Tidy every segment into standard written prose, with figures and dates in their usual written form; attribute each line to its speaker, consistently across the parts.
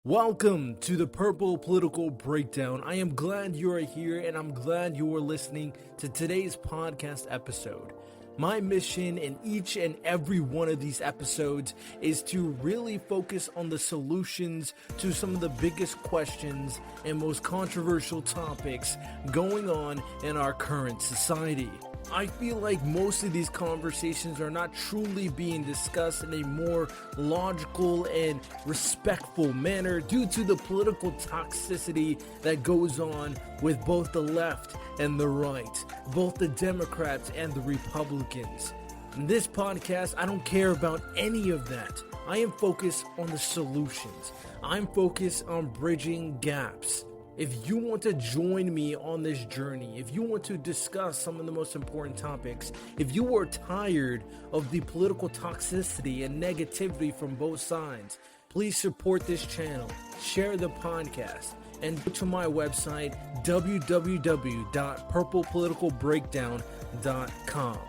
Speaker 1: Welcome to the Purple Political Breakdown. I am glad you are here and I'm glad you are listening to today's podcast episode. My mission in each and every one of these episodes is to really focus on the solutions to some of the biggest questions and most controversial topics going on in our current society. I feel like most of these conversations are not truly being discussed in a more logical and respectful manner due to the political toxicity that goes on with both the left and the right, both the Democrats and the Republicans. In this podcast, I don't care about any of that. I am focused on the solutions. I'm focused on bridging gaps. If you want to join me on this journey, if you want to discuss some of the most important topics, if you are tired of the political toxicity and negativity from both sides, please support this channel, share the podcast, and go to my website, www.purplepoliticalbreakdown.com.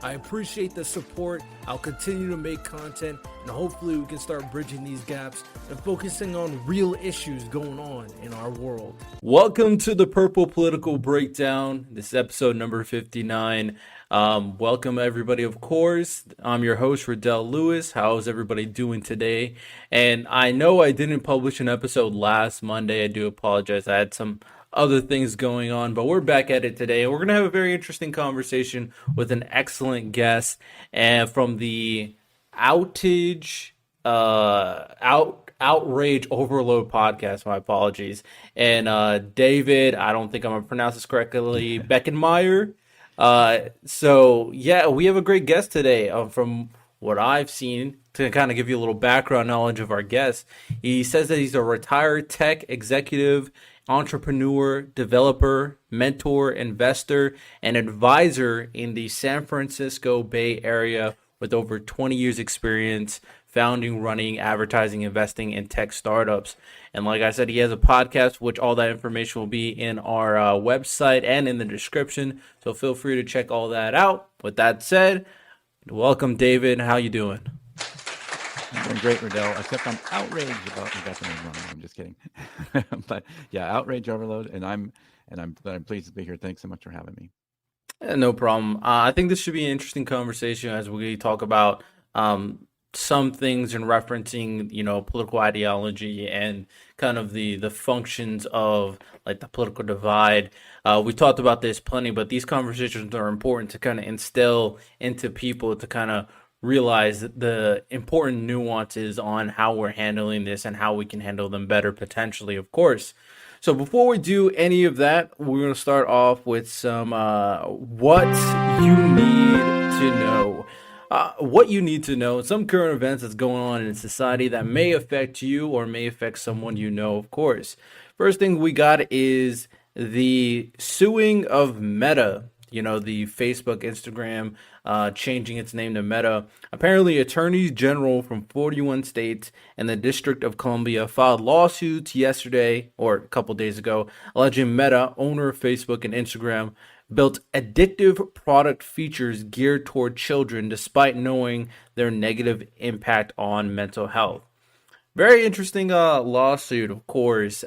Speaker 1: I appreciate the support. I'll continue to make content, and hopefully we can start bridging these gaps and focusing on real issues going on in our world. Welcome to the Purple Political Breakdown. This is episode number 59. Welcome everybody, of course. I'm your host, Riddell Lewis. How's everybody doing today? And I know I didn't publish an episode last Monday. I do apologize. I had some other things going on, but we're back at it today. We're going to have a very interesting conversation with an excellent guest and from the Outrage Overload Podcast. My apologies. And David, I don't think I'm going to pronounce this correctly, Beckemeyer. So yeah, we have a great guest today. From what I've seen, to kind of give you a little background knowledge of our guest, he says that he's a retired tech executive, entrepreneur, developer, mentor, investor, and advisor in the San Francisco Bay Area with over 20 years experience founding, running, advertising, investing in tech startups. And like I said, he has a podcast, which all that information will be in our website and in the description. So feel free to check all that out. With that said, welcome, David. How you doing?
Speaker 2: I'm doing great, Riddell, except I'm outraged about you got the name wrong. I'm just kidding. But yeah, Outrage Overload, and I'm pleased to be here. Thanks so much for having me.
Speaker 1: No problem. I think this should be an interesting conversation as we talk about some things in referencing, political ideology and kind of the functions of like the political divide. We talked about this plenty, but these conversations are important to kind of instill into people to kind of realize the important nuances on how we're handling this and how we can handle them better potentially, of course. So before we do any of that, we're going to start off with some what you need to know. What you need to know, some current events that's going on in society that may affect you or may affect someone you know, of course. First thing we got is the suing of Meta. The Facebook, Instagram, changing its name to Meta. Apparently, attorneys general from 41 states and the District of Columbia filed lawsuits yesterday, or a couple days ago, alleging Meta, owner of Facebook and Instagram, built addictive product features geared toward children despite knowing their negative impact on mental health. Very interesting lawsuit, of course,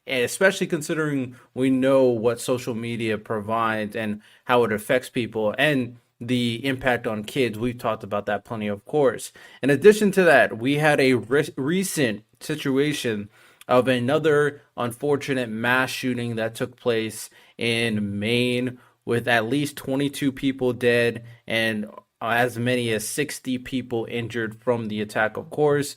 Speaker 1: especially considering we know what social media provides and how it affects people and the impact on kids. We've talked about that plenty, of course. In addition to that, we had a recent situation of another unfortunate mass shooting that took place in Maine with at least 22 people dead and as many as 60 people injured from the attack, of course.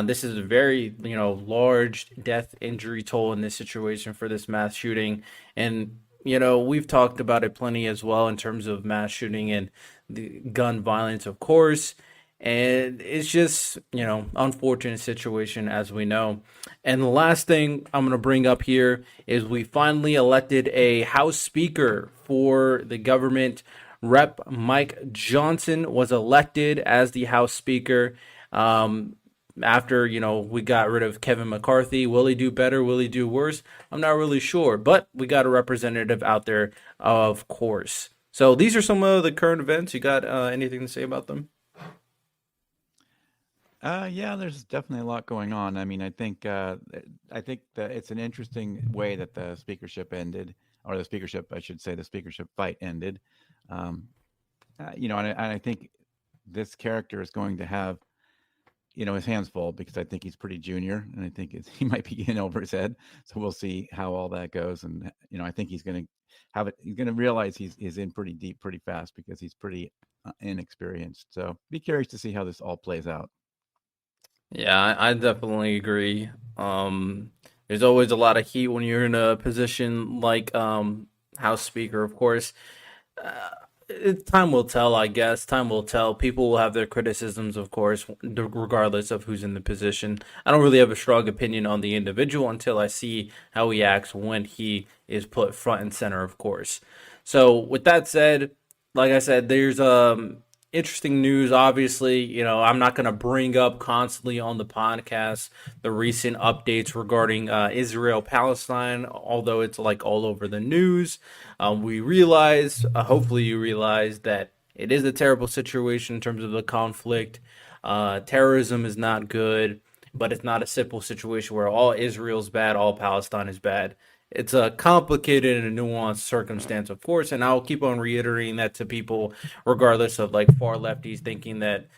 Speaker 1: This is a very, large death injury toll in this situation for this mass shooting. And, we've talked about it plenty as well in terms of mass shooting and the gun violence, of course. And it's just, unfortunate situation, as we know. And the last thing I'm going to bring up here is we finally elected a House Speaker for the government. Rep. Mike Johnson was elected as the House Speaker. After, we got rid of Kevin McCarthy. Will he do better? Will he do worse? I'm not really sure, but we got a representative out there, of course. So these are some of the current events. You got anything to say about them?
Speaker 2: Yeah, there's definitely a lot going on. I mean, I think that it's an interesting way that the speakership ended, or the speakership, I should say, the speakership fight ended. Um, and I think this character is going to have, his hands full because I think he's pretty junior, and I think he might be in over his head. So we'll see how all that goes, and I think he's going to have it. He's going to realize he's in pretty deep, pretty fast because he's pretty inexperienced. So be curious to see how this all plays out.
Speaker 1: Yeah, I definitely agree. There's always a lot of heat when you're in a position like House Speaker, of course. Uh, Time will tell, I guess. Time will tell. People will have their criticisms, of course, regardless of who's in the position. I don't really have a strong opinion on the individual until I see how he acts when he is put front and center, of course. So, with that said, like I said, there's interesting news. Obviously, I'm not going to bring up constantly on the podcast the recent updates regarding Israel Palestine, although it's like all over the news. We realize, hopefully, you realize that it is a terrible situation in terms of the conflict. Terrorism is not good, but it's not a simple situation where all Israel's bad, all Palestine is bad. It's a complicated and nuanced circumstance, of course, and I'll keep on reiterating that to people, regardless of like far lefties thinking that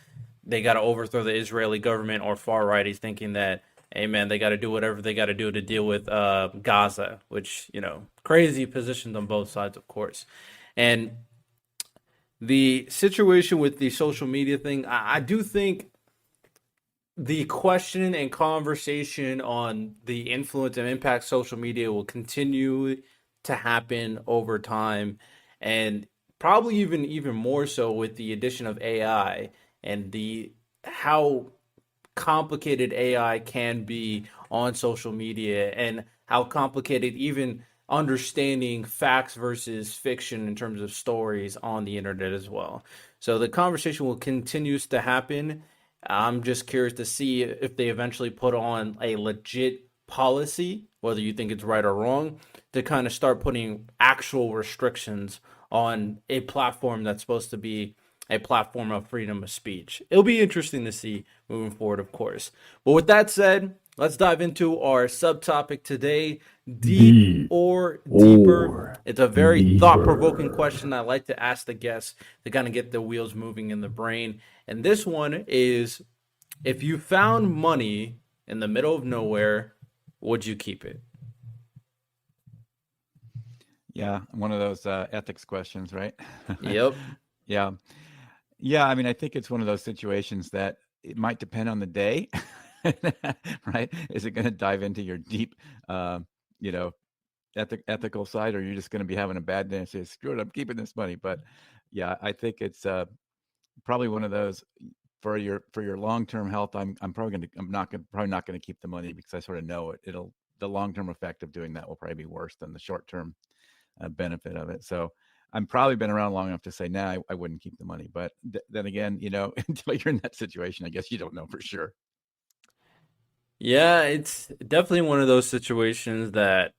Speaker 1: they got to overthrow the Israeli government, or far righties thinking that, hey man, they got to do whatever they got to do to deal with Gaza, which crazy positions on both sides, of course, and the situation with the social media thing, I do think the question and conversation on the influence and impact social media will continue to happen over time, and probably even more so with the addition of AI and the how complicated AI can be on social media, and how complicated even understanding facts versus fiction in terms of stories on the internet as well. So the conversation will continues to happen. I'm just curious to see if they eventually put on a legit policy, whether you think it's right or wrong, to kind of start putting actual restrictions on a platform that's supposed to be a platform of freedom of speech. It'll be interesting to see moving forward, of course. But with that said, let's dive into our subtopic today, deep or deeper. It's a very thought-provoking question I like to ask the guests to kind of get the wheels moving in the brain. And this one is, if you found money in the middle of nowhere, would you keep it?
Speaker 2: Yeah, one of those ethics questions, right?
Speaker 1: Yep.
Speaker 2: Yeah. Yeah, I mean, I think it's one of those situations that it might depend on the day, right? Is it going to dive into your deep, you know, ethical side, or are you just going to be having a bad day and say, "Screw it, I'm keeping this money"? But yeah, I think it's probably one of those for your long term health. Probably not going to keep the money because I sort of know the long term effect of doing that will probably be worse than the short term benefit of it. So I'm probably been around long enough to say, nah, I wouldn't keep the money. But then again, until you're in that situation, I guess you don't know for sure.
Speaker 1: Yeah, it's definitely one of those situations that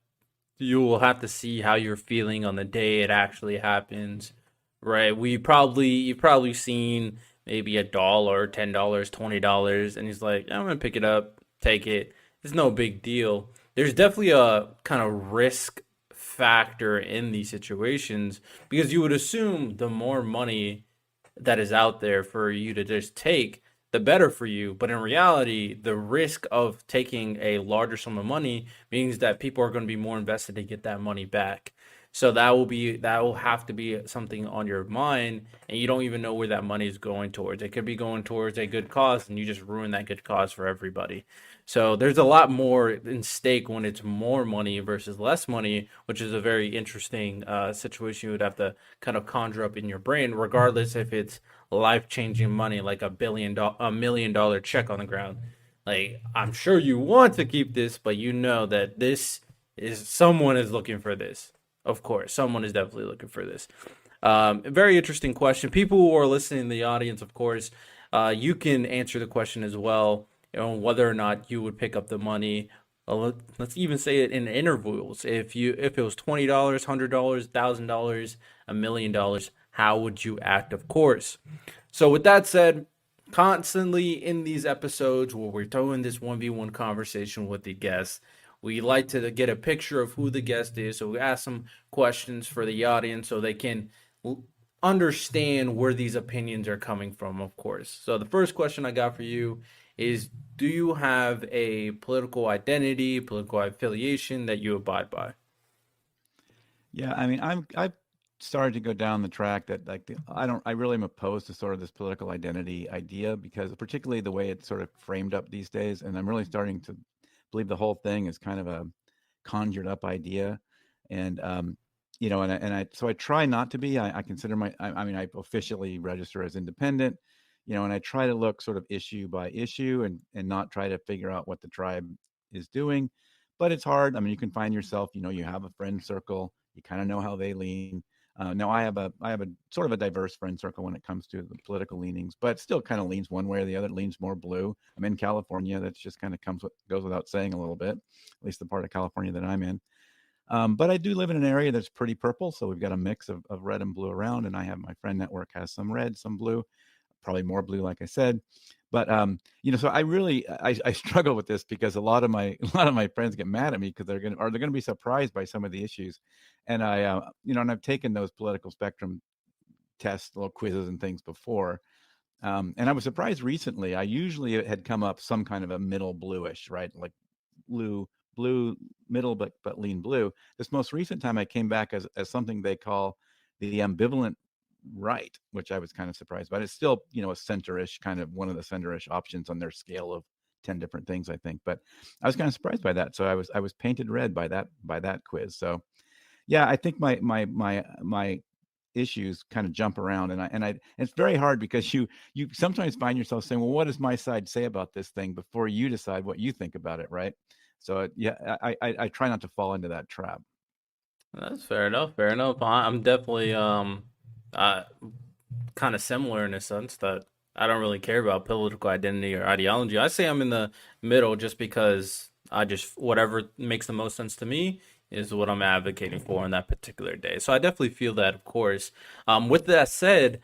Speaker 1: you will have to see how you're feeling on the day it actually happens, right? You've probably seen maybe $1, $10, $20, and he's like, I'm gonna pick it up, take it. It's no big deal. There's definitely a kind of risk factor in these situations, because you would assume the more money that is out there for you to just take, the better for you. But in reality, the risk of taking a larger sum of money means that people are going to be more invested to get that money back. So that will have to be something on your mind, and you don't even know where that money is going towards. It could be going towards a good cause, and you just ruin that good cause for everybody. So there's a lot more in stake when it's more money versus less money, which is a very interesting situation you would have to kind of conjure up in your brain, regardless if it's life-changing money like $1 million check on the ground. Like, I'm sure you want to keep this, but you know that this is someone is looking for this. Of course, someone is definitely looking for this. A very interesting question. People who are listening in the audience, of course, you can answer the question as well, whether or not you would pick up the money. Let's even say it in intervals. If it was $20, $100, $1,000, $1 million, how would you act? Of course. So with that said, constantly in these episodes where we're doing this 1v1 conversation with the guest, we like to get a picture of who the guest is. So we ask some questions for the audience so they can understand where these opinions are coming from, of course. So the first question I got for you is, do you have a political identity, political affiliation that you abide by?
Speaker 2: Yeah, I mean, I've started to go down the track that like I really am opposed to sort of this political identity idea, because particularly the way it's sort of framed up these days, and I'm really starting to believe the whole thing is kind of a conjured up idea. And so I try not to be. I consider I mean, I officially register as independent, and I try to look sort of issue by issue, and not try to figure out what the tribe is doing. But it's hard. I mean, you can find yourself, you have a friend circle, you kind of know how they lean. Now I have a sort of a diverse friend circle when it comes to the political leanings, but still kind of leans one way or the other. It leans more blue. I'm in California. That's just kind of goes without saying a little bit, at least the part of California that I'm in. But I do live in an area that's pretty purple, so we've got a mix of red and blue around, and I have my friend network has some red, some blue, probably more blue, like I said. But so I struggle with this, because a lot of my a lot of my friends get mad at me because they're gonna be surprised by some of the issues, and and I've taken those political spectrum tests, little quizzes and things before. And I was surprised recently. I usually it had come up some kind of a middle bluish, right? Like blue, blue, middle, but lean blue. This most recent time I came back as something they call the ambivalent right, which I was kind of surprised by. It's still, a centerish, kind of one of the centerish options on their scale of 10 different things, I think. But I was kind of surprised by that. So I was painted red by that quiz. So yeah, I think my issues kind of jump around, and it's very hard, because you sometimes find yourself saying, well, what does my side say about this thing before you decide what you think about it, right? So yeah, I try not to fall into that trap.
Speaker 1: That's fair enough. Fair enough. I'm definitely uh, kind of similar in a sense that I don't really care about political identity or ideology. I say I'm in the middle just because I just whatever makes the most sense to me is what I'm advocating for on that particular day. So I definitely feel that, of course. With that said,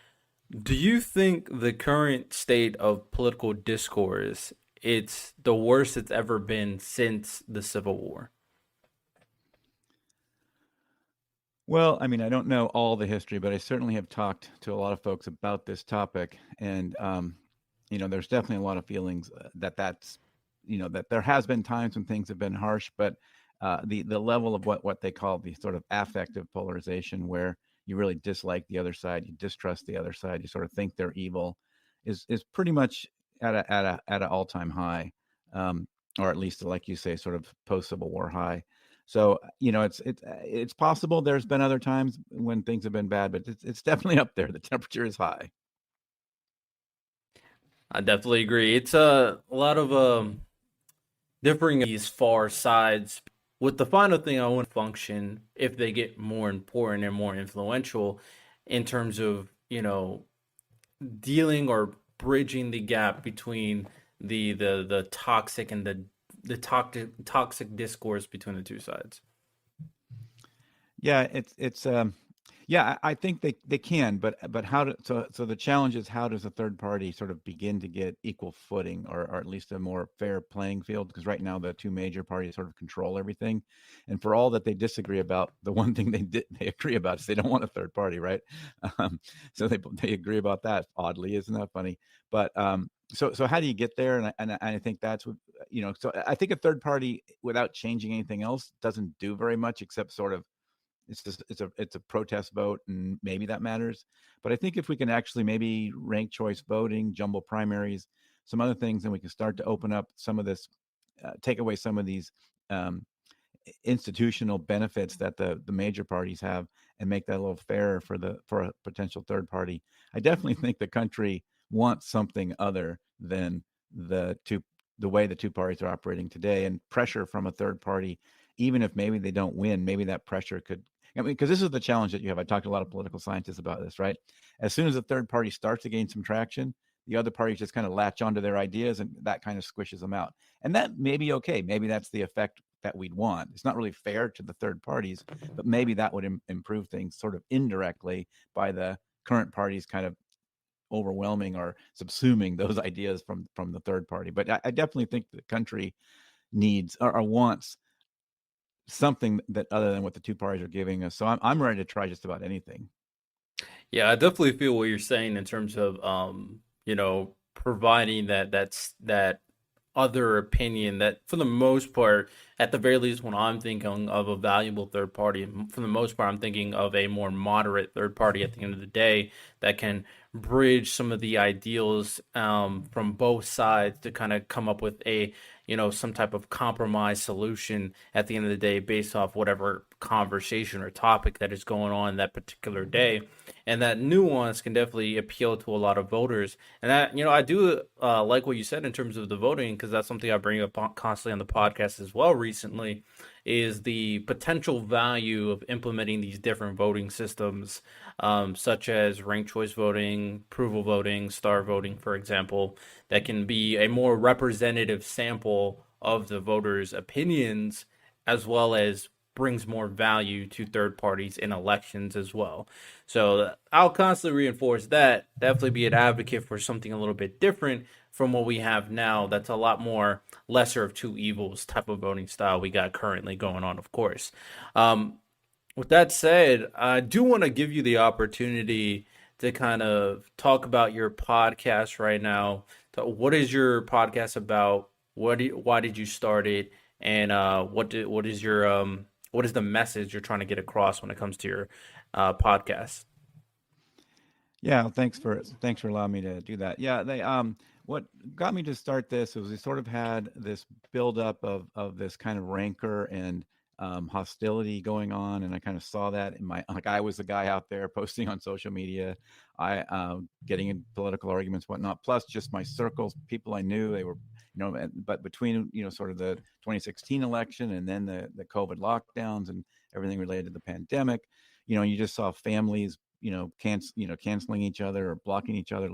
Speaker 1: do you think the current state of political discourse it's the worst it's ever been since the Civil War?
Speaker 2: Well, I mean, I don't know all the history, but I certainly have talked to a lot of folks about this topic, and there's definitely a lot of feelings that there has been times when things have been harsh, but the level of what they call the sort of affective polarization, where you really dislike the other side, you distrust the other side, you sort of think they're evil, is pretty much at an all time high, or at least, like you say, sort of post Civil War high. So it's possible there's been other times when things have been bad, but it's definitely up there. The temperature is high.
Speaker 1: I definitely agree. It's a lot of differing these far sides. With the final thing, I want to function if they get more important and more influential in terms of dealing or bridging the gap between the toxic and the toxic discourse between the two sides.
Speaker 2: Yeah, it's yeah, I think they can, but so the challenge is, how does a third party sort of begin to get equal footing, or at least a more fair playing field? Because right now the two major parties sort of control everything, and for all that they disagree about, the one thing they agree about is they don't want a third party, right? Um, so they agree about that. Oddly, isn't that funny? But so how do you get there? And I think that's what So I think a third party, without changing anything else, doesn't do very much, except sort of it's a protest vote, and maybe that matters. But I think if we can actually maybe rank choice voting, jumble primaries, some other things, then we can start to open up some of this, take away some of these um, institutional benefits that the major parties have, and make that a little fairer for a potential third party. I definitely think the country wants something other than the way the two parties are operating today, and pressure from a third party, even if maybe they don't win, maybe that pressure could. I mean, because this is the challenge that you have. I talked to a lot of political scientists about this, right? As soon as the third party starts to gain some traction, the other parties just kind of latch onto their ideas, and that kind of squishes them out. And that may be okay. Maybe that's the effect that we'd want. It's not really fair to the third parties, but maybe that would improve things sort of indirectly by the current parties kind of overwhelming or subsuming those ideas from the third party. But I definitely think the country needs or wants something that other than what the two parties are giving us. So I'm ready to try just about anything.
Speaker 1: Yeah, I definitely feel what you're saying in terms of providing that other opinion that for the most part, at the very least when I'm thinking of a valuable third party, for the most part I'm thinking of a more moderate third party at the end of the day that can bridge some of the ideals from both sides to kind of come up with a some type of compromise solution at the end of the day based off whatever conversation or topic that is going on that particular day. And that nuance can definitely appeal to a lot of voters. And that, I do like what you said in terms of the voting, because that's something I bring up constantly on the podcast as well recently, is the potential value of implementing these different voting systems, such as ranked choice voting, approval voting, star voting, for example, that can be a more representative sample of the voters' opinions, as well as brings more value to third parties in elections as well. So I'll constantly reinforce that. Definitely be an advocate for something a little bit different from what we have now. That's a lot more lesser of two evils type of voting style we got currently going on, of course. With that said, I do want to give you the opportunity to kind of talk about your podcast right now. So what is your podcast about? Why did you start it? And what is the message you're trying to get across when it comes to your podcast?
Speaker 2: Yeah, thanks for allowing me to do that. Yeah, they what got me to start this was we sort of had this buildup of this kind of rancor and hostility going on, and I kind of saw that in my like I was the guy out there posting on social media, I getting in political arguments, whatnot. Plus, just my circles, people I knew, they were but between sort of the 2016 election and then the COVID lockdowns and everything related to the pandemic, you just saw families canceling each other or blocking each other,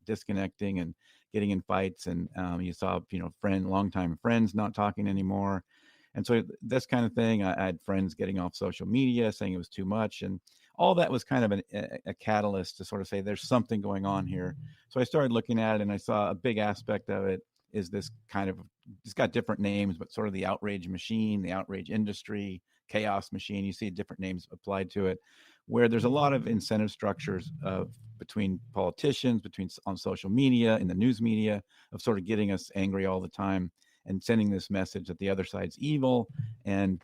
Speaker 2: disconnecting and getting in fights. And you saw, longtime friends not talking anymore. And so this kind of thing, I had friends getting off social media saying it was too much. And all that was kind of a catalyst to sort of say there's something going on here. So I started looking at it, and I saw a big aspect of it is this kind of, it's got different names, but sort of the outrage machine, the outrage industry, chaos machine. You see different names applied to it, where there's a lot of incentive structures between politicians, on social media, in the news media, of sort of getting us angry all the time and sending this message that the other side's evil. And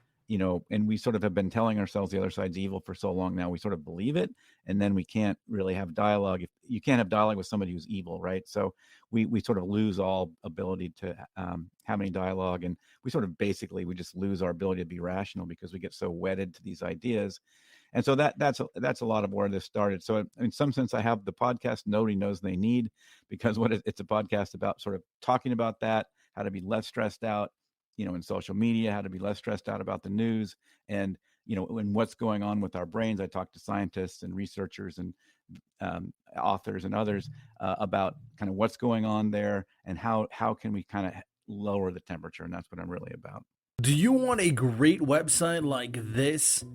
Speaker 2: and we sort of have been telling ourselves the other side's evil for so long now, we sort of believe it, and then we can't really have dialogue. If you can't have dialogue with somebody who's evil, right? So we sort of lose all ability to have any dialogue, and we just lose our ability to be rational because we get so wedded to these ideas. And so that's a lot of where this started. So in some sense, I have the podcast nobody knows they need, because it's a podcast about sort of talking about that, how to be less stressed out, in social media, how to be less stressed out about the news, and and what's going on with our brains. I talk to scientists and researchers and authors and others about kind of what's going on there and how can we kind of lower the temperature, and that's what I'm really about.
Speaker 1: Do you want a great website like this?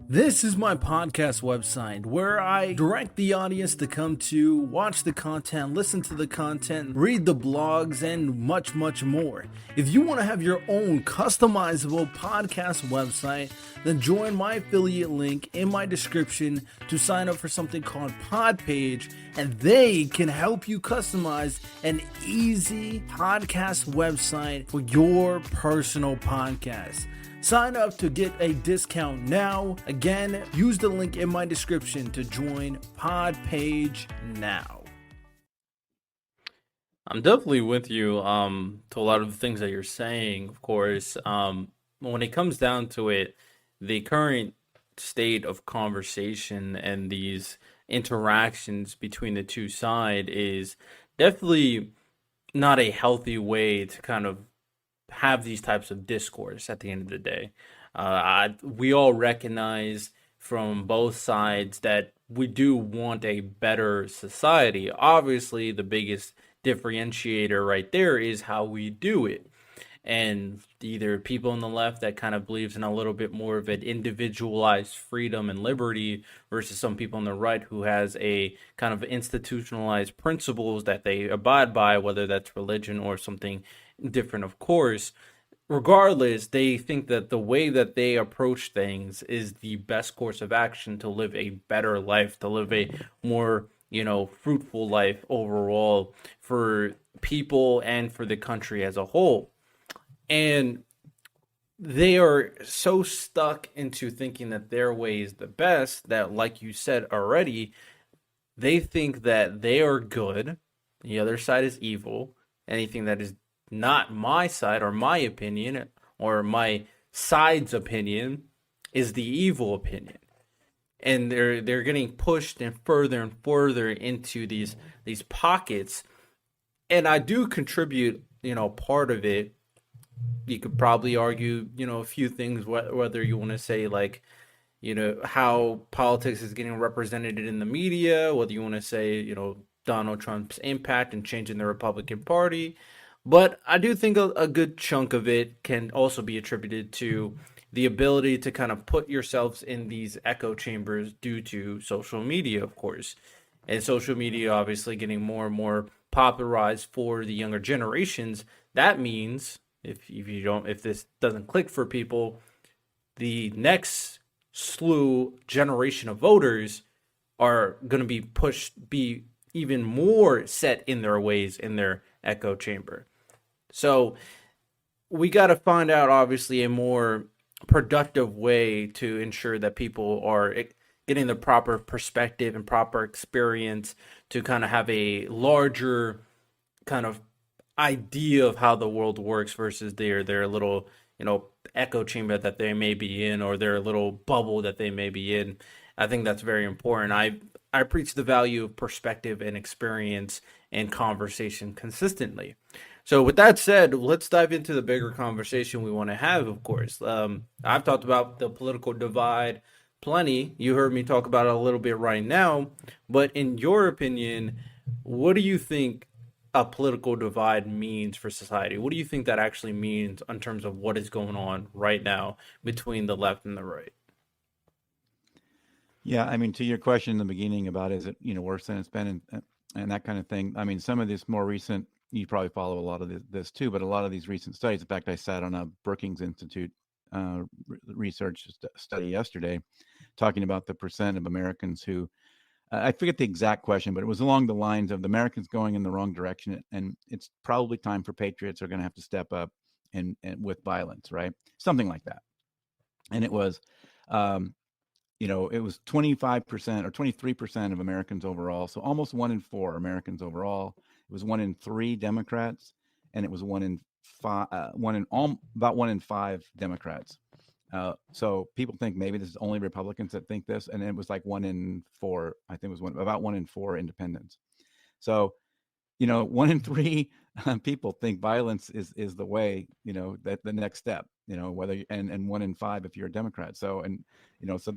Speaker 1: This is my podcast website where I direct the audience to come to watch the content, listen to the content, read the blogs, and much, much more. If you want to have your own customizable podcast website, then join my affiliate link in my description to sign up for something called Podpage, and they can help you customize an easy podcast website for your personal podcast. Sign up to get a discount now. Again, use the link in my description to join Podpage now. I'm definitely with you to a lot of the things that you're saying, of course. When it comes down to it, the current state of conversation and these interactions between the two sides is definitely not a healthy way to kind of have these types of discourse at the end of the day. We all recognize from both sides that we do want a better society. Obviously, the biggest differentiator right there is how we do it. and either people on the left that kind of believes in a little bit more of an individualized freedom and liberty versus some people on the right who has a kind of institutionalized principles that they abide by, whether that's religion or something different, of course. Regardless, they think that the way that they approach things is the best course of action to live a better life, to live a more, fruitful life overall for people and for the country as a whole. And they are so stuck into thinking that their way is the best that, like you said already, they think that they are good, the other side is evil. Anything that is not my side or my opinion or my side's opinion is the evil opinion. And they're getting pushed and further into these pockets. And I do contribute, part of it. You could probably argue, a few things, whether you want to say like, how politics is getting represented in the media, whether you want to say, Donald Trump's impact in changing the Republican Party. But I do think a good chunk of it can also be attributed to the ability to kind of put yourselves in these echo chambers due to social media, of course. And social media obviously getting more and more popularized for the younger generations. That means if this doesn't click for people, the next slew generation of voters are going to be even more set in their ways in their echo chamber. So we got to find out, obviously, a more productive way to ensure that people are getting the proper perspective and proper experience to kind of have a larger kind of idea of how the world works versus their little, echo chamber that they may be in, or their little bubble that they may be in. I think that's very important. I preach the value of perspective and experience and conversation consistently. So with that said, let's dive into the bigger conversation we want to have, of course. I've talked about the political divide plenty. You heard me talk about it a little bit right now. But in your opinion, what do you think a political divide means for society? What do you think that actually means in terms of what is going on right now between the left and the right?
Speaker 2: Yeah, I mean, to your question in the beginning about is it worse than it's been and that kind of thing. I mean, some of this more recent, you probably follow a lot of this too, but a lot of these recent studies. In fact, I sat on a Brookings Institute research study yesterday, talking about the percent of Americans who I forget the exact question, but it was along the lines of the Americans going in the wrong direction, and it's probably time for patriots are going to have to step up and with violence, right? Something like that. And it was it was 25% or 23% of Americans overall. So almost 1 in 4 Americans overall. It was 1 in 3 Democrats, and it was 1 in 5, about 1 in 5 Democrats. So people think maybe this is only Republicans that think this, and it was like 1 in 4. I think it was about 1 in 4 independents. So 1 in 3 people think violence is the way, that the next step, whether and 1 in 5 if you're a Democrat. So so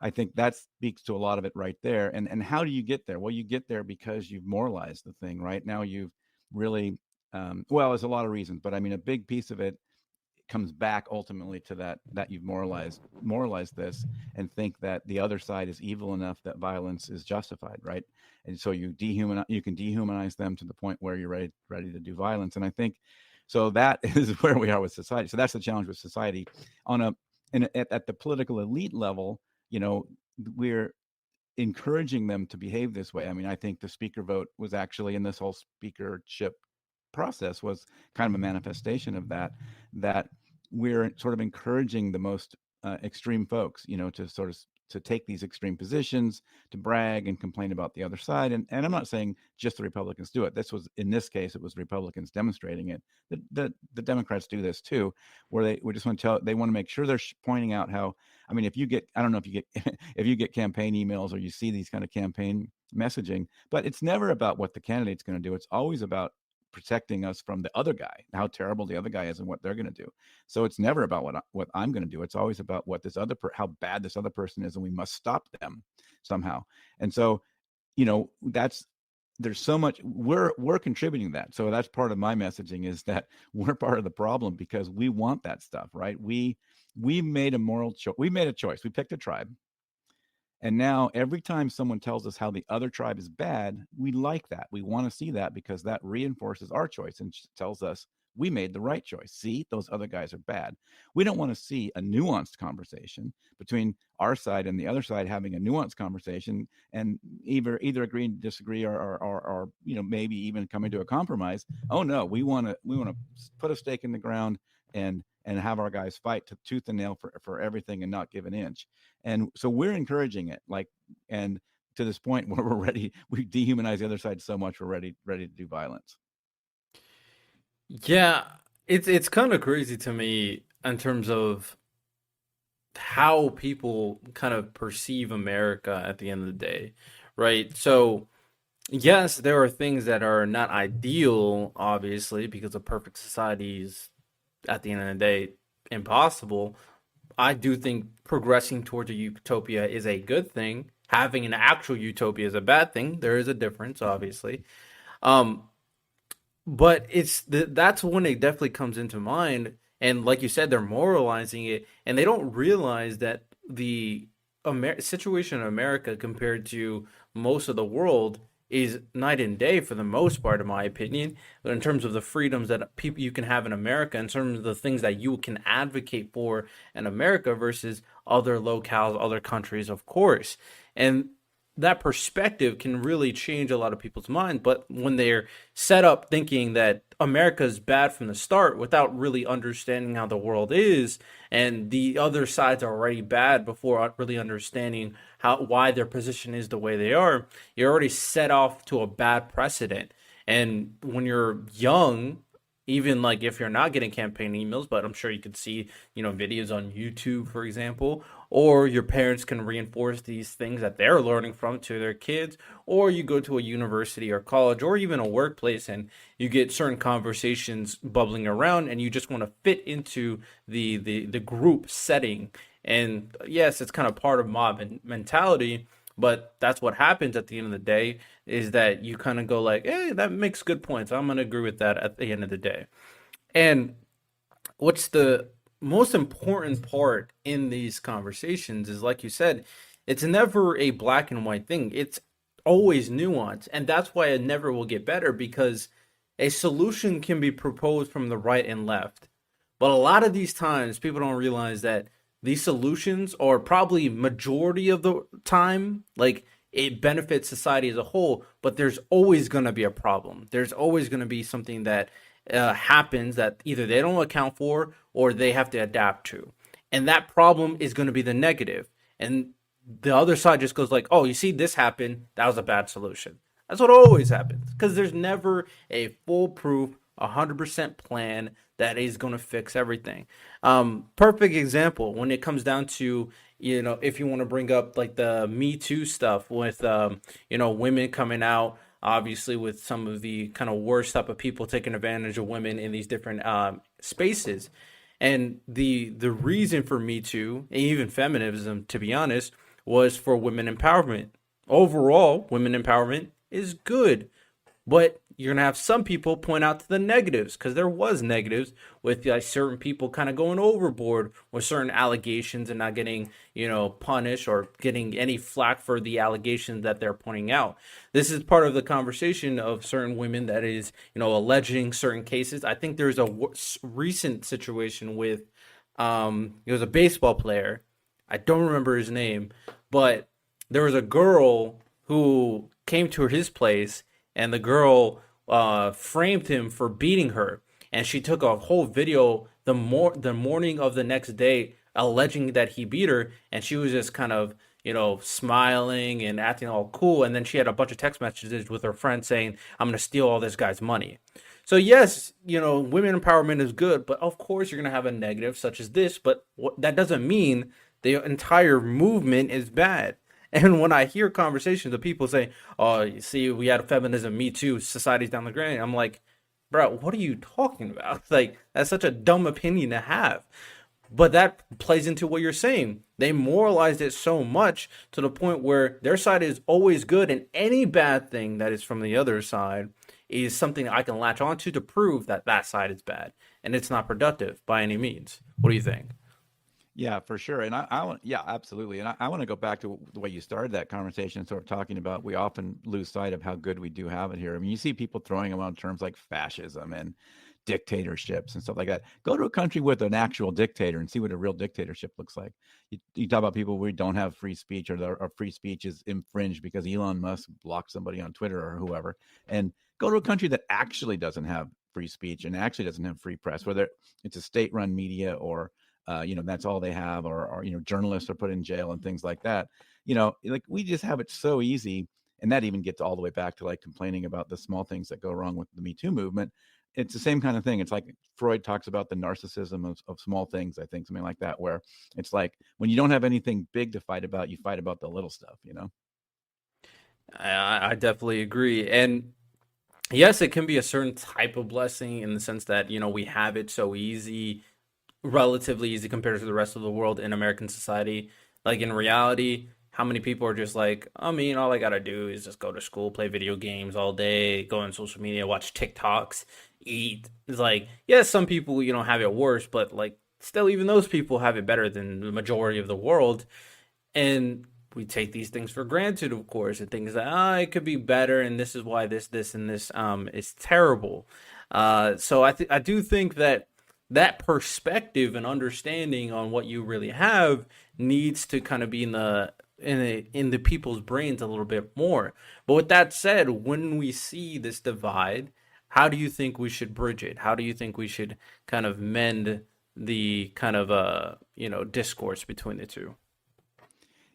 Speaker 2: I think that speaks to a lot of it right there. And how do you get there? Well, you get there because you've moralized the thing. Right now, you've really there's a lot of reasons, but I mean, a big piece of it comes back ultimately to that you've moralized this and think that the other side is evil enough that violence is justified, right? And so you can dehumanize them to the point where you're ready to do violence. And I think so that is where we are with society. So that's the challenge with society at the political elite level. We're encouraging them to behave this way. I mean, I think the speaker vote was actually in this whole speakership process was kind of a manifestation of that we're sort of encouraging the most extreme folks, to take these extreme positions, to brag and complain about the other side. And I'm not saying just the Republicans do it. In this case, it was Republicans demonstrating it. The Democrats do this too, where we just want to they want to make sure they're pointing out how, I mean, I don't know if you get, if you get campaign emails or you see these kind of campaign messaging, but it's never about what the candidate's going to do. It's always about protecting us from the other guy, how terrible the other guy is and what they're going to do. So it's never about what I'm going to do. It's always about what how bad this other person is, and we must stop them somehow. And so, that's there's so much we're contributing to that. So that's part of my messaging, is that we're part of the problem because we want that stuff, right? We made a moral choice. We made a choice. We picked a tribe. And now every time someone tells us how the other tribe is bad, we like that. We want to see that because that reinforces our choice and tells us we made the right choice. See, those other guys are bad. We don't want to see a nuanced conversation between our side and the other side, having a nuanced conversation and either agree and disagree, or maybe even coming to a compromise. Oh no, we want to put a stake in the ground and have our guys fight to tooth and nail for everything and not give an inch. And so we're encouraging it, and to this point where we're ready, we dehumanize the other side so much we're ready to do violence.
Speaker 1: Yeah, it's kind of crazy to me in terms of how people kind of perceive America at the end of the day, right? So, yes, there are things that are not ideal, obviously, because a perfect society is, at the end of the day, impossible. I do think progressing towards a utopia is a good thing. Having an actual utopia is a bad thing. There is a difference, obviously. Um, but that's when it definitely comes into mind. And like you said, they're moralizing it, and they don't realize that the situation in America compared to most of the world is night and day for the most part, in my opinion. But in terms of the freedoms that people you can have in America, in terms of the things that you can advocate for in America versus other locales, other countries, of course. And that perspective can really change a lot of people's mind. But when they're set up thinking that America is bad from the start without really understanding how the world is, and the other sides are already bad before really understanding why their position is the way they are, you're already set off to a bad precedent. And when you're young, even like if you're not getting campaign emails, but I'm sure you could see, videos on YouTube, for example, or your parents can reinforce these things that they're learning from to their kids, or you go to a university or college or even a workplace and you get certain conversations bubbling around and you just want to fit into the group setting. And yes, it's kind of part of mob mentality, but that's what happens at the end of the day, is that you kind of go like, hey, that makes good points. I'm going to agree with that at the end of the day. And what's the most important part in these conversations is, like you said, it's never a black and white thing. It's always nuance. And that's why it never will get better, because a solution can be proposed from the right and left. But a lot of these times, people don't realize that these solutions are probably majority of the time, like, it benefits society as a whole, but there's always going to be a problem. There's always going to be something that happens that either they don't account for or they have to adapt to. And that problem is going to be the negative. And the other side just goes like, oh, you see, this happened. That was a bad solution. That's what always happens, because there's never a foolproof 100% plan that is going to fix everything. Perfect example when it comes down to, if you want to bring up like the Me Too stuff with, women coming out, obviously with some of the kind of worst type of people taking advantage of women in these different spaces. And the reason for Me Too, and even feminism, to be honest, was for women empowerment. Overall, women empowerment is good. But you're going to have some people point out to the negatives, because there was negatives with like certain people kind of going overboard with certain allegations and not getting, punished or getting any flack for the allegations that they're pointing out. This is part of the conversation of certain women that is, alleging certain cases. I think there's a recent situation with, it was a baseball player. I don't remember his name, but there was a girl who came to his place, and the girl framed him for beating her, and she took a whole video the morning of the next day alleging that he beat her, and she was just kind of smiling and acting all cool, and then she had a bunch of text messages with her friend saying, I'm going to steal all this guy's money. So yes, women empowerment is good, but of course you're going to have a negative such as this, but that doesn't mean the entire movement is bad. And when I hear conversations of people saying, oh, you see, we had feminism, Me Too, society's down the drain, I'm like, bro, what are you talking about? Like, that's such a dumb opinion to have. But that plays into what you're saying. They moralized it so much to the point where their side is always good, and any bad thing that is from the other side is something I can latch onto to prove that that side is bad, and it's not productive by any means. What do you think?
Speaker 2: Yeah, for sure. And I want, yeah, absolutely. And I want to go back to the way you started that conversation, sort of talking about we often lose sight of how good we do have it here. I mean, you see people throwing around terms like fascism and dictatorships and stuff like that. Go to a country with an actual dictator and see what a real dictatorship looks like. You talk about people where we don't have free speech, or our free speech is infringed because Elon Musk blocked somebody on Twitter or whoever. And go to a country that actually doesn't have free speech and actually doesn't have free press, whether it's a state-run media or that's all they have, or journalists are put in jail and things like that. Like we just have it so easy, and that even gets all the way back to like complaining about the small things that go wrong with the Me Too movement. It's the same kind of thing. It's like Freud talks about the narcissism of small things, I think, something like that, where it's like when you don't have anything big to fight about, you fight about the little stuff.
Speaker 1: I definitely agree. And yes, it can be a certain type of blessing in the sense that, we have it so easy, relatively easy compared to the rest of the world in American society. Like in reality, how many people are just like, I mean, all I gotta do is just go to school, play video games all day, go on social media, watch TikToks, eat. It's like, yes, some people, have it worse, but like still even those people have it better than the majority of the world. And we take these things for granted, of course, and things that it could be better, and this is why this, and this is terrible. So I do think that that perspective and understanding on what you really have needs to kind of be in the people's brains a little bit more. But with that said, when we see this divide, how do you think we should bridge it? How do you think we should kind of mend the kind of discourse between the two?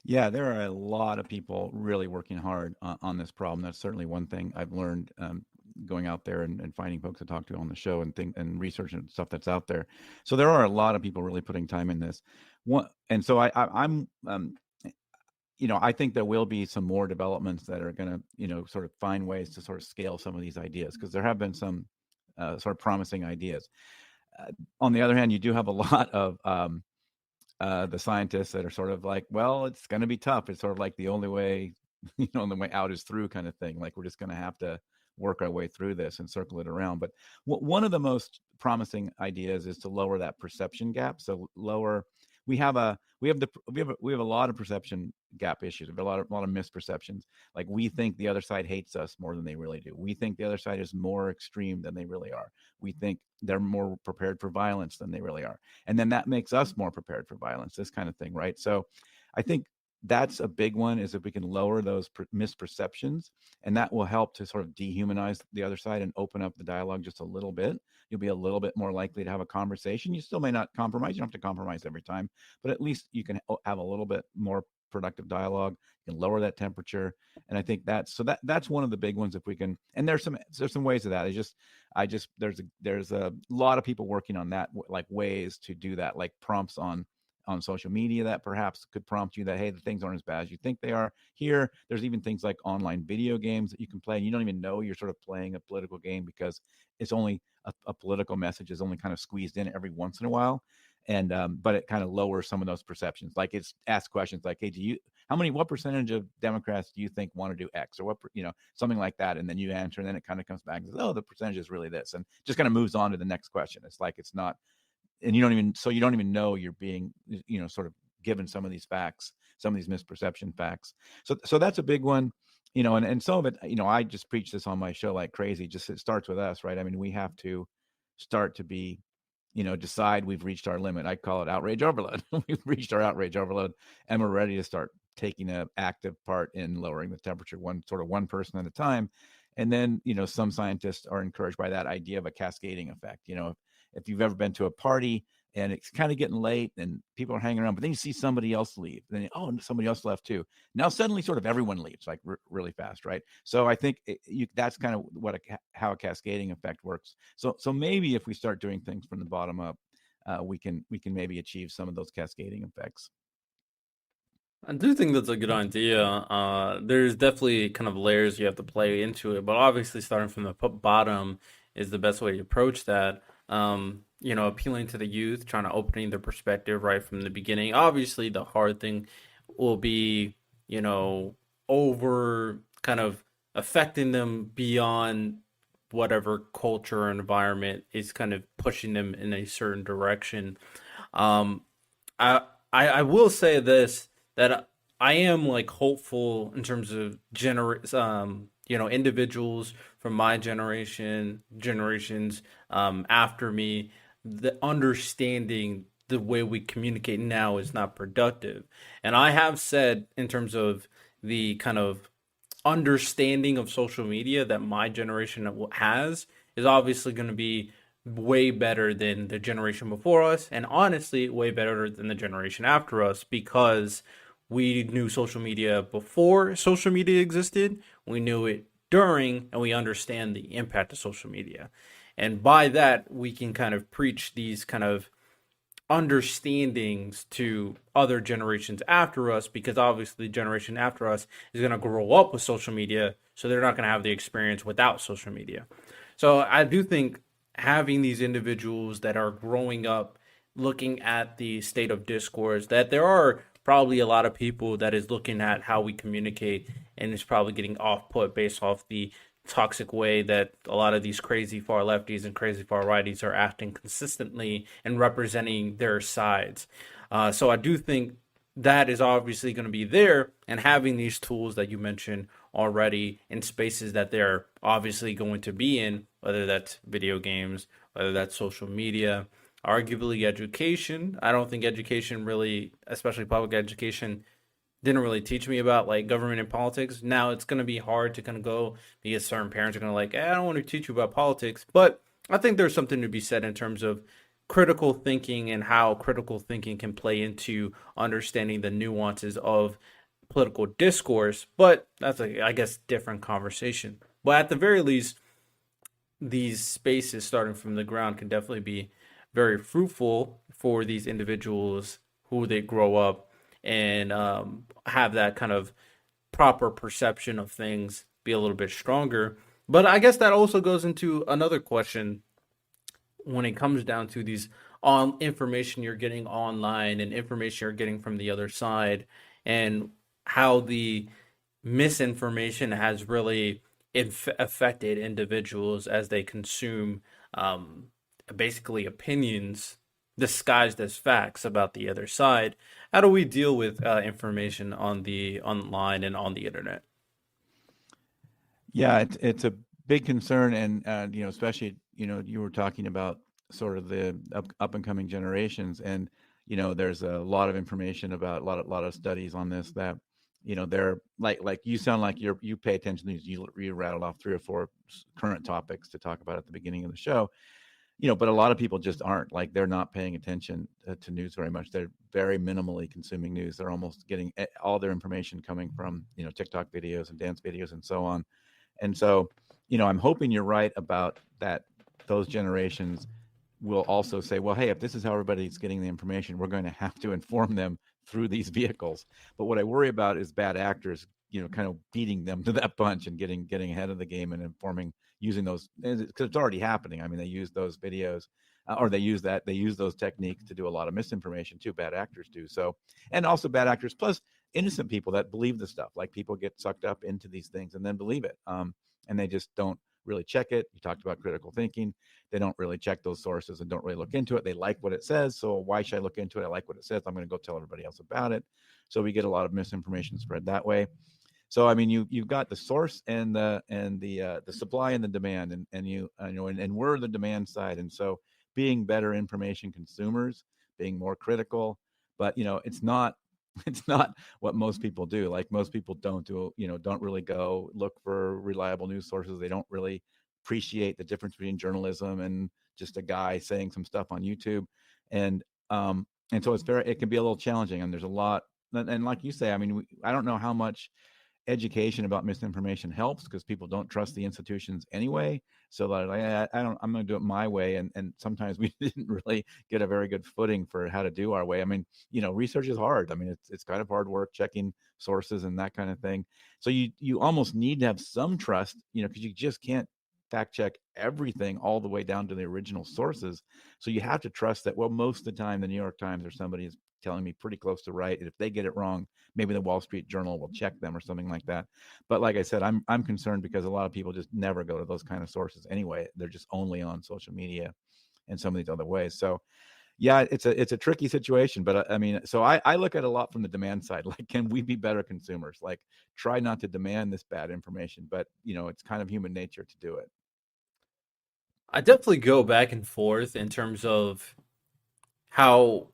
Speaker 2: Yeah, there are a lot of people really working hard on this problem. That's certainly one thing I've learned, going out there and finding folks to talk to on the show and research and stuff that's out there. So there are a lot of people really putting time in this. And so I'm I think there will be some more developments that are going to sort of find ways to sort of scale some of these ideas, because there have been some sort of promising ideas. On the other hand, you do have a lot of the scientists that are sort of like, well, it's going to be tough. It's sort of like the only way, the way out is through kind of thing. Like we're just going to have to work our way through this and circle it around. But one of the most promising ideas is to lower that perception gap. So lower, we have a lot of perception gap issues. We have a lot of misperceptions. Like we think the other side hates us more than they really do. We think the other side is more extreme than they really are. We think they're more prepared for violence than they really are, and then that makes us more prepared for violence, this kind of thing, right? So I think that's a big one, is if we can lower those misperceptions, and that will help to sort of dehumanize the other side and open up the dialogue just a little bit. You'll be a little bit more likely to have a conversation. You still may not compromise. You don't have to compromise every time, but at least you can have a little bit more productive dialogue. You can lower that temperature, and I think that's one of the big ones. If we can, and there's some ways of that. There's a lot of people working on that, like ways to do that, like prompts on social media that perhaps could prompt you that, hey, the things aren't as bad as you think they are. Here, there's even things like online video games that you can play, and you don't even know you're sort of playing a political game, because it's only a political message is only kind of squeezed in every once in a while. And but it kind of lowers some of those perceptions. Like it's asked questions like, hey, what percentage of Democrats do you think want to do X, or something like that, and then you answer, and then it kind of comes back and says, oh, the percentage is really this, and just kind of moves on to the next question. It's like it's not, and you don't even know you're being sort of given some of these facts, some of these misperception facts. So that's a big one. And some of it, I just preach this on my show like crazy. Just it starts with us, right? I mean, we have to start to be, decide we've reached our limit. I call it outrage overload. We've reached our outrage overload, and we're ready to start taking an active part in lowering the temperature, one person at a time. And then, some scientists are encouraged by that idea of a cascading effect. If you've ever been to a party and it's kind of getting late and people are hanging around, but then you see somebody else leave, then somebody else left too. Now suddenly, sort of everyone leaves like really fast, right? So I think that's kind of how a cascading effect works. So maybe if we start doing things from the bottom up, we can maybe achieve some of those cascading effects.
Speaker 1: I do think that's a good idea. There's definitely kind of layers you have to play into it, but obviously starting from the bottom is the best way to approach that. appealing to the youth, trying to opening their perspective right from the beginning. Obviously, the hard thing will be, over kind of affecting them beyond whatever culture or environment is kind of pushing them in a certain direction. Um, I, I will say this, that I am like hopeful in terms of individuals from my generations after me, the understanding the way we communicate now is not productive. And I have said in terms of the kind of understanding of social media that my generation has is obviously going to be way better than the generation before us, and honestly way better than the generation after us, because we knew social media before social media existed, we knew it during, and we understand the impact of social media. And by that we can kind of preach these kind of understandings to other generations after us, because obviously the generation after us is going to grow up with social media, so they're not going to have the experience without social media. So I do think having these individuals that are growing up looking at the state of discourse, that there are probably a lot of people that is looking at how we communicate and is probably getting off put based off the toxic way that a lot of these crazy far lefties and crazy far righties are acting consistently and representing their sides. So I do think that is obviously going to be there, and having these tools that you mentioned already in spaces that they're obviously going to be in, whether that's video games, whether that's social media, arguably education. I don't think education really, especially public education, didn't really teach me about like government and politics. Now it's going to be hard to kind of go, because certain parents are going to like, I don't want to teach you about politics. But I think there's something to be said in terms of critical thinking and how critical thinking can play into understanding the nuances of political discourse. But that's a, I guess, different conversation. But at the very least, these spaces starting from the ground can definitely be very fruitful for these individuals who they grow up and have that kind of proper perception of things be a little bit stronger. But I guess that also goes into another question when it comes down to these on information you're getting online and information you're getting from the other side, and how the misinformation has really affected individuals as they consume basically opinions disguised as facts about the other side. How do we deal with information on the online and on the internet?
Speaker 2: Yeah, it's a big concern, and especially you were talking about sort of the up and coming generations, and there's a lot of information about a lot of studies on this that they're like you sound like you pay attention to these. You rattled off 3 or 4 current topics to talk about at the beginning of the show. But a lot of people just aren't, like, they're not paying attention to news very much. They're very minimally consuming news. They're almost getting all their information coming from TikTok videos and dance videos and so on. And so, I'm hoping you're right about that. Those generations will also say, well, hey, if this is how everybody's getting the information, we're going to have to inform them through these vehicles. But what I worry about is bad actors, kind of beating them to that punch and getting ahead of the game and informing, using those, because it's already happening. I mean, they use those videos, or they use those techniques to do a lot of misinformation too. Bad actors do so, and also bad actors plus innocent people that believe the stuff. Like, people get sucked up into these things and then believe it, and they just don't really check it. You talked about critical thinking. They don't really check those sources and don't really look into it. They like what it says, so why should I look into it? I like what it says. I'm going to go tell everybody else about it. So we get a lot of misinformation spread that way. So I mean, you've got the source and the supply and the demand, and we're the demand side, and so being better information consumers, being more critical, but it's not it's not what most people do. Like, most people don't really go look for reliable news sources. They don't really appreciate the difference between journalism and just a guy saying some stuff on YouTube, and so it can be a little challenging, and there's a lot. And like you say, I mean, I don't know how much education about misinformation helps, because people don't trust the institutions anyway. So that I'm going to do it my way. And sometimes we didn't really get a very good footing for how to do our way. I mean, research is hard. I mean, it's kind of hard work checking sources and that kind of thing. So you almost need to have some trust, because you just can't fact check everything all the way down to the original sources. So you have to trust that, well, most of the time the New York Times or somebody is telling me pretty close to right. And if they get it wrong, maybe the Wall Street Journal will check them or something like that. But like I said, I'm concerned because a lot of people just never go to those kind of sources anyway. They're just only on social media and some of these other ways. So yeah, it's a tricky situation, but I mean, so I look at it a lot from the demand side. Like, can we be better consumers? Like, try not to demand this bad information, but it's kind of human nature to do it.
Speaker 1: I definitely go back and forth in terms of how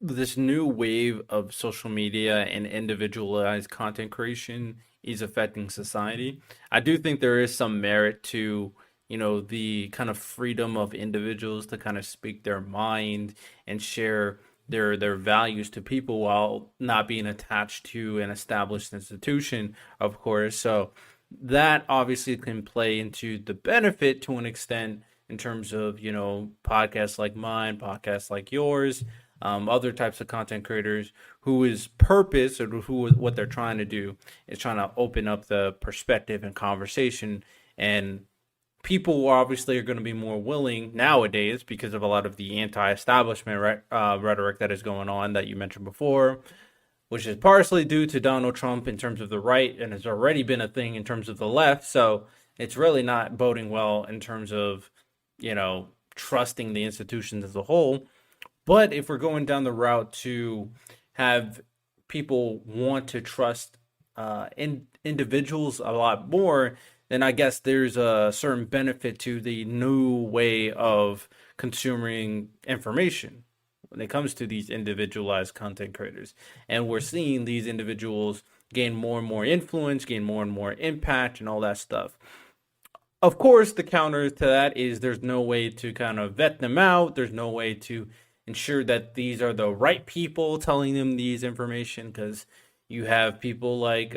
Speaker 1: this new wave of social media and individualized content creation is affecting society. I do think there is some merit to, the kind of freedom of individuals to kind of speak their mind and share their values to people while not being attached to an established institution, of course. So that obviously can play into the benefit to an extent in terms of, podcasts like mine, podcasts like yours, other types of content creators whose purpose or what they're trying to do is trying to open up the perspective and conversation. And people obviously are going to be more willing nowadays because of a lot of the anti-establishment rhetoric that is going on that you mentioned before, which is partially due to Donald Trump in terms of the right and has already been a thing in terms of the left. So it's really not boding well in terms of, trusting the institutions as a whole. But if we're going down the route to have people want to trust individuals a lot more, then I guess there's a certain benefit to the new way of consuming information when it comes to these individualized content creators. And we're seeing these individuals gain more and more influence, gain more and more impact, and all that stuff. Of course, the counter to that is there's no way to kind of vet them out. There's no way to ensure that these are the right people telling them these information, because you have people like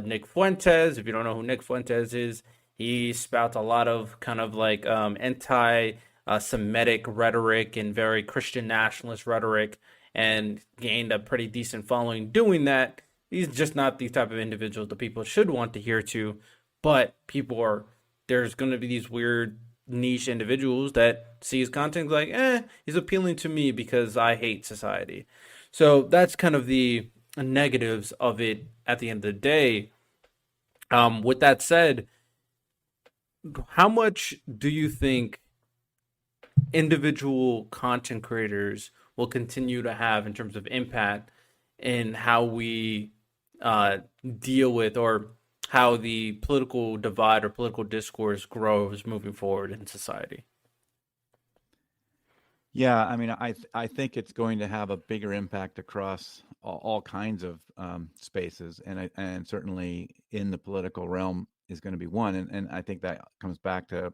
Speaker 1: Nick Fuentes. If you don't know who Nick Fuentes is, he spouts a lot of kind of like anti-Semitic rhetoric and very Christian nationalist rhetoric, and gained a pretty decent following doing that. He's just not the type of individual that people should want to hear to, but there's going to be these weird niche individuals that see his content like, he's appealing to me because I hate society. So that's kind of the negatives of it at the end of the day. With that said, how much do you think individual content creators will continue to have in terms of impact in how we deal with, or how the political divide or political discourse grows moving forward in society?
Speaker 2: Yeah, I mean, I think it's going to have a bigger impact across all kinds of spaces, and certainly in the political realm is going to be one. And I think that comes back to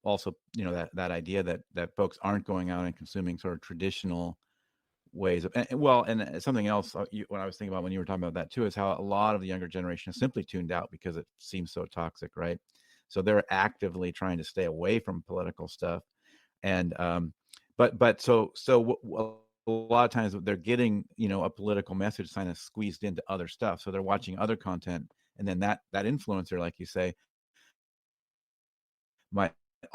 Speaker 2: also, that idea that folks aren't going out and consuming sort of traditional ways of, and something else what I was thinking about when you were talking about that too is how a lot of the younger generation is simply tuned out because it seems so toxic, right? So they're actively trying to stay away from political stuff, and a lot of times they're getting a political message kind of squeezed into other stuff, so they're watching other content, and then that influencer, like you say, might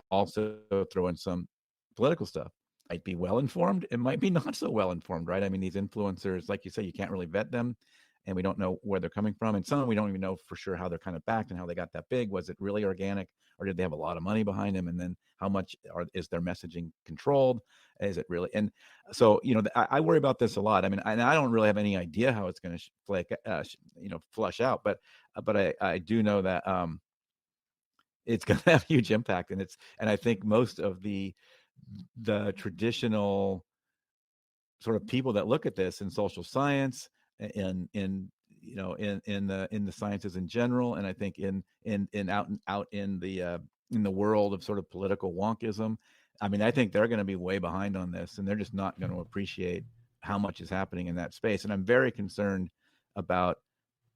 Speaker 2: also throw in some political stuff. Might be well informed, it might be not so well informed, right? I mean, these influencers, like you say, you can't really vet them, and we don't know where they're coming from, and some we don't even know for sure how they're kind of backed and how they got that big. Was it really organic, or did they have a lot of money behind them? And then how much is their messaging controlled? Is it really? And so I worry about this a lot. I mean, I don't really have any idea how it's going to flush out, but I do know that it's going to have a huge impact, and I think most of the traditional sort of people that look at this in social science, in the sciences in general, and I think in out in the world of sort of political wonkism, I mean, I think they're going to be way behind on this, and they're just not going to appreciate how much is happening in that space. And I'm very concerned about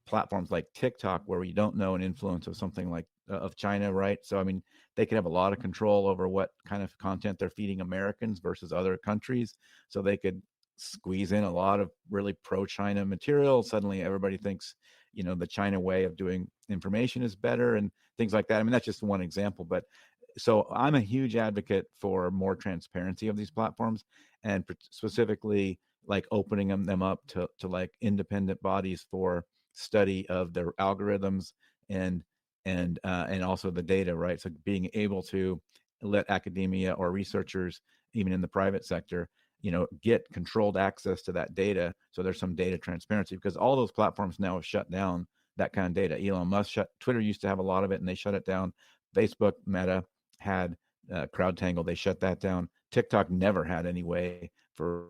Speaker 2: platforms like TikTok, where we don't know an influence of something like of China, right? So I mean, they could have a lot of control over what kind of content they're feeding Americans versus other countries. So they could squeeze in a lot of really pro-China material. Suddenly everybody thinks, the China way of doing information is better and things like that. I mean, that's just one example, but So I'm a huge advocate for more transparency of these platforms, and specifically like opening them up to like independent bodies for study of their algorithms and and also the data, right? So being able to let academia or researchers, even in the private sector, get controlled access to that data, so there's some data transparency, because all those platforms now have shut down that kind of data. Elon Musk shut Twitter, used to have a lot of it, and they shut it down. Facebook, Meta had CrowdTangle, they shut that down. TikTok never had any way for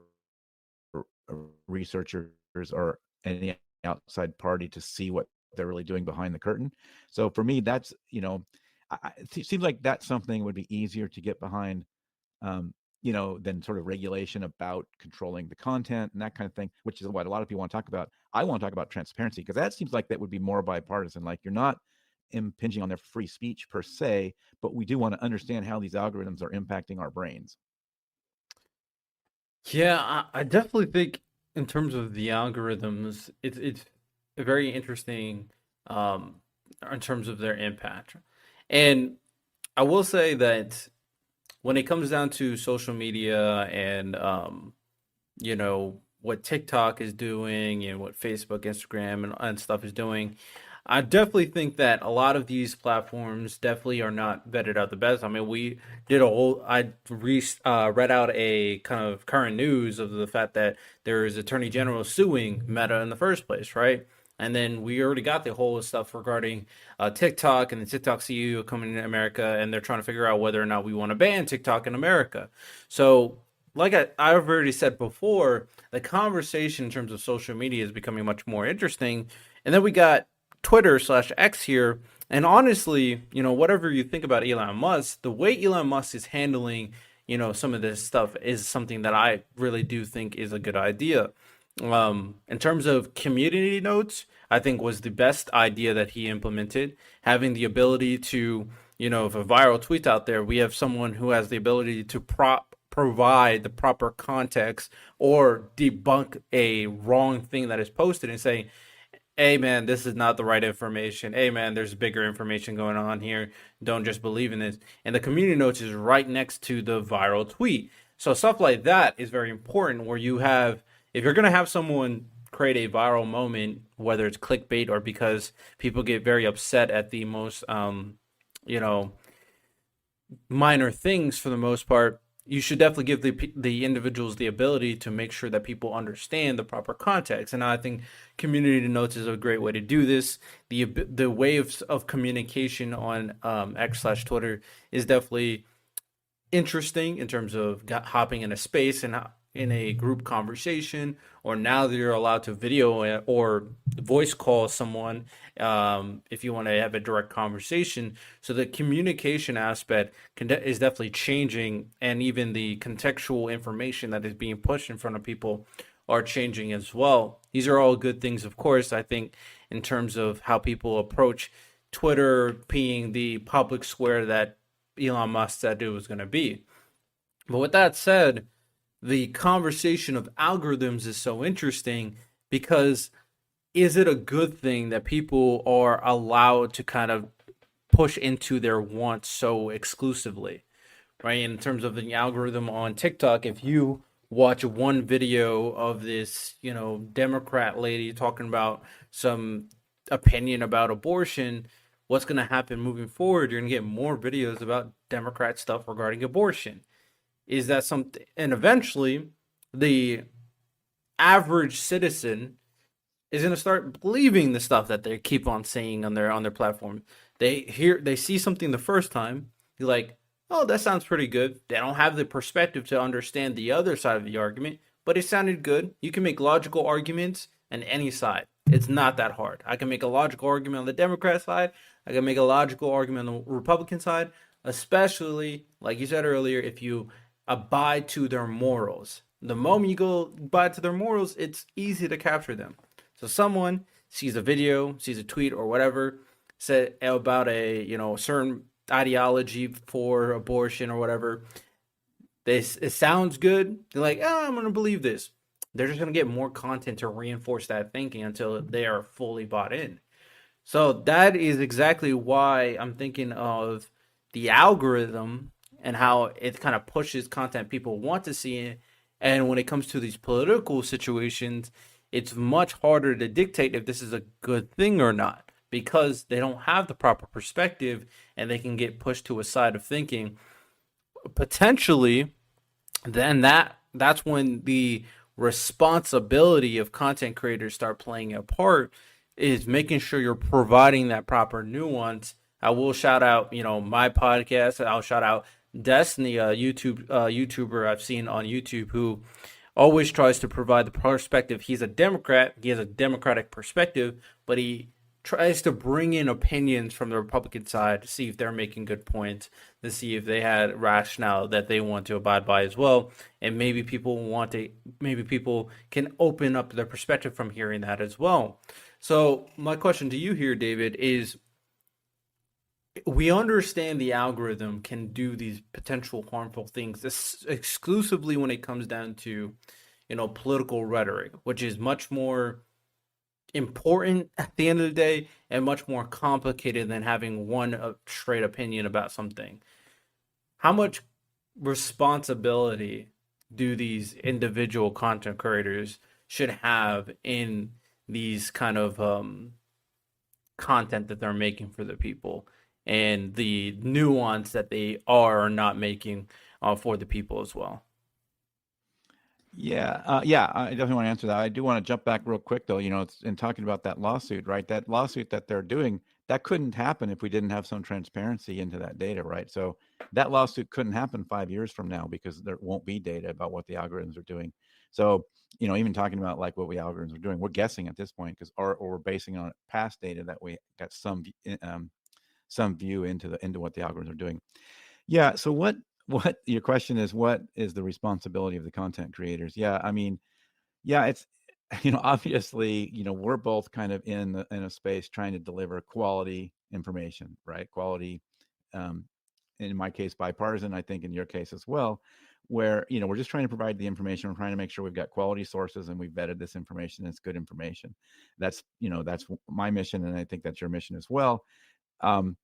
Speaker 2: researchers or any outside party to see what they're really doing behind the curtain. So for me, that's, it seems like that's something would be easier to get behind, than sort of regulation about controlling the content and that kind of thing, which is what a lot of people want to talk about. I want to talk about transparency, because that seems like that would be more bipartisan. Like, you're not impinging on their free speech per se, but we do want to understand how these algorithms are impacting our brains.
Speaker 1: Yeah, I definitely think in terms of the algorithms, it's very interesting um, in terms of their impact. And I will say that when it comes down to social media and what TikTok is doing and what Facebook, Instagram, and stuff is doing, I definitely think that a lot of these platforms definitely are not vetted out the best. I mean, read out a kind of current news of the fact that there is Attorney General suing Meta in the first place, right? And then we already got the whole stuff regarding TikTok and the TikTok CEO coming to America, and they're trying to figure out whether or not we want to ban TikTok in America. So, like I've already said before, the conversation in terms of social media is becoming much more interesting. And then we got Twitter/X here. And honestly, whatever you think about Elon Musk, the way Elon Musk is handling, some of this stuff is something that I really do think is a good idea. In terms of community notes, I think was the best idea that he implemented. Having the ability to, if a viral tweet out there, we have someone who has the ability to provide the proper context or debunk a wrong thing that is posted and say, hey man, this is not the right information. Hey man, there's bigger information going on here. Don't just believe in this. And the community notes is right next to the viral tweet. So stuff like that is very important, where you have, if you're going to have someone create a viral moment, whether it's clickbait or because people get very upset at the most, you know, minor things for the most part, you should definitely give the individuals the ability to make sure that people understand the proper context. And I think community notes is a great way to do this. The way of communication on X/Twitter is definitely interesting in terms of hopping in a space and in a group conversation, or now that you're allowed to video or voice call someone if you want to have a direct conversation. So the communication aspect is definitely changing, and even the contextual information that is being pushed in front of people are changing as well. These are all good things, of course, I think, in terms of how people approach Twitter being the public square that Elon Musk said it was going to be. But with that said, the conversation of algorithms is so interesting because is it a good thing that people are allowed to kind of push into their wants so exclusively, right? In terms of the algorithm on TikTok, if you watch one video of this, Democrat lady talking about some opinion about abortion, what's going to happen moving forward? You're going to get more videos about Democrat stuff regarding abortion. Is that something? And eventually, the average citizen is going to start believing the stuff that they keep on saying on their platform. They see something the first time, you're like, oh, that sounds pretty good. They don't have the perspective to understand the other side of the argument, but it sounded good. You can make logical arguments on any side. It's not that hard. I can make a logical argument on the Democrat side. I can make a logical argument on the Republican side, especially, like you said earlier, if you abide to their morals. The moment you go abide to their morals, it's easy to capture them. So someone sees a video, sees a tweet or whatever, said about a certain ideology for abortion or whatever. It sounds good. They're like, oh, I'm gonna believe this. They're just gonna get more content to reinforce that thinking until they are fully bought in. So that is exactly why I'm thinking of the algorithm and how it kind of pushes content people want to see. And when it comes to these political situations, it's much harder to dictate if this is a good thing or not because they don't have the proper perspective and they can get pushed to a side of thinking. Potentially, then that's when the responsibility of content creators start playing a part, is making sure you're providing that proper nuance. I will shout out, my podcast. I'll shout out Destiny, a YouTuber I've seen on YouTube who always tries to provide the perspective. He's a Democrat. He has a Democratic perspective, but he tries to bring in opinions from the Republican side to see if they're making good points, to see if they had rationale that they want to abide by as well. And maybe people can open up their perspective from hearing that as well. So my question to you here, David, is we understand the algorithm can do these potential harmful things exclusively when it comes down to, political rhetoric, which is much more important at the end of the day and much more complicated than having one straight opinion about something. How much responsibility do these individual content creators should have in these kind of content that they're making for the people and the nuance that they are or not making for the people as well?
Speaker 2: Yeah, I definitely want to answer that. I do want to jump back real quick, though. It's in talking about that lawsuit, right? That lawsuit that they're doing, that couldn't happen if we didn't have some transparency into that data, right? So that lawsuit couldn't happen 5 years from now because there won't be data about what the algorithms are doing. So, even talking about like what the algorithms are doing, we're guessing at this point because or we're basing on past data that we got some view into what the algorithms are doing. Yeah. So what your question is, what is the responsibility of the content creators? Yeah. I mean, yeah, it's, obviously, we're both kind of in a space trying to deliver quality information, right? Quality, um, in my case, bipartisan, I think in your case as well, where, we're just trying to provide the information. We're trying to make sure we've got quality sources and we've vetted this information. It's good information. That's my mission. And I think that's your mission as well. Um,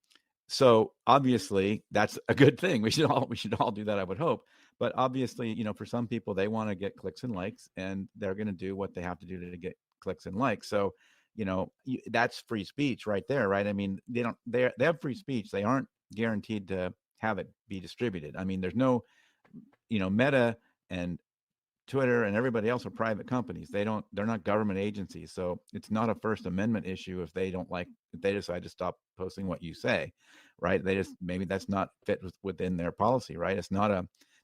Speaker 2: so obviously that's a good thing. We should all do that, I would hope. But obviously, for some people, they want to get clicks and likes, and they're going to do what they have to do to get clicks and likes. So, that's free speech right there, right? I mean, they have free speech. They aren't guaranteed to have it be distributed. I mean, there's no, Meta and Twitter and everybody else are private companies. They're not government agencies. So it's not a First Amendment issue if they decide to stop posting what you say, right? Maybe that's not fit within their policy, right?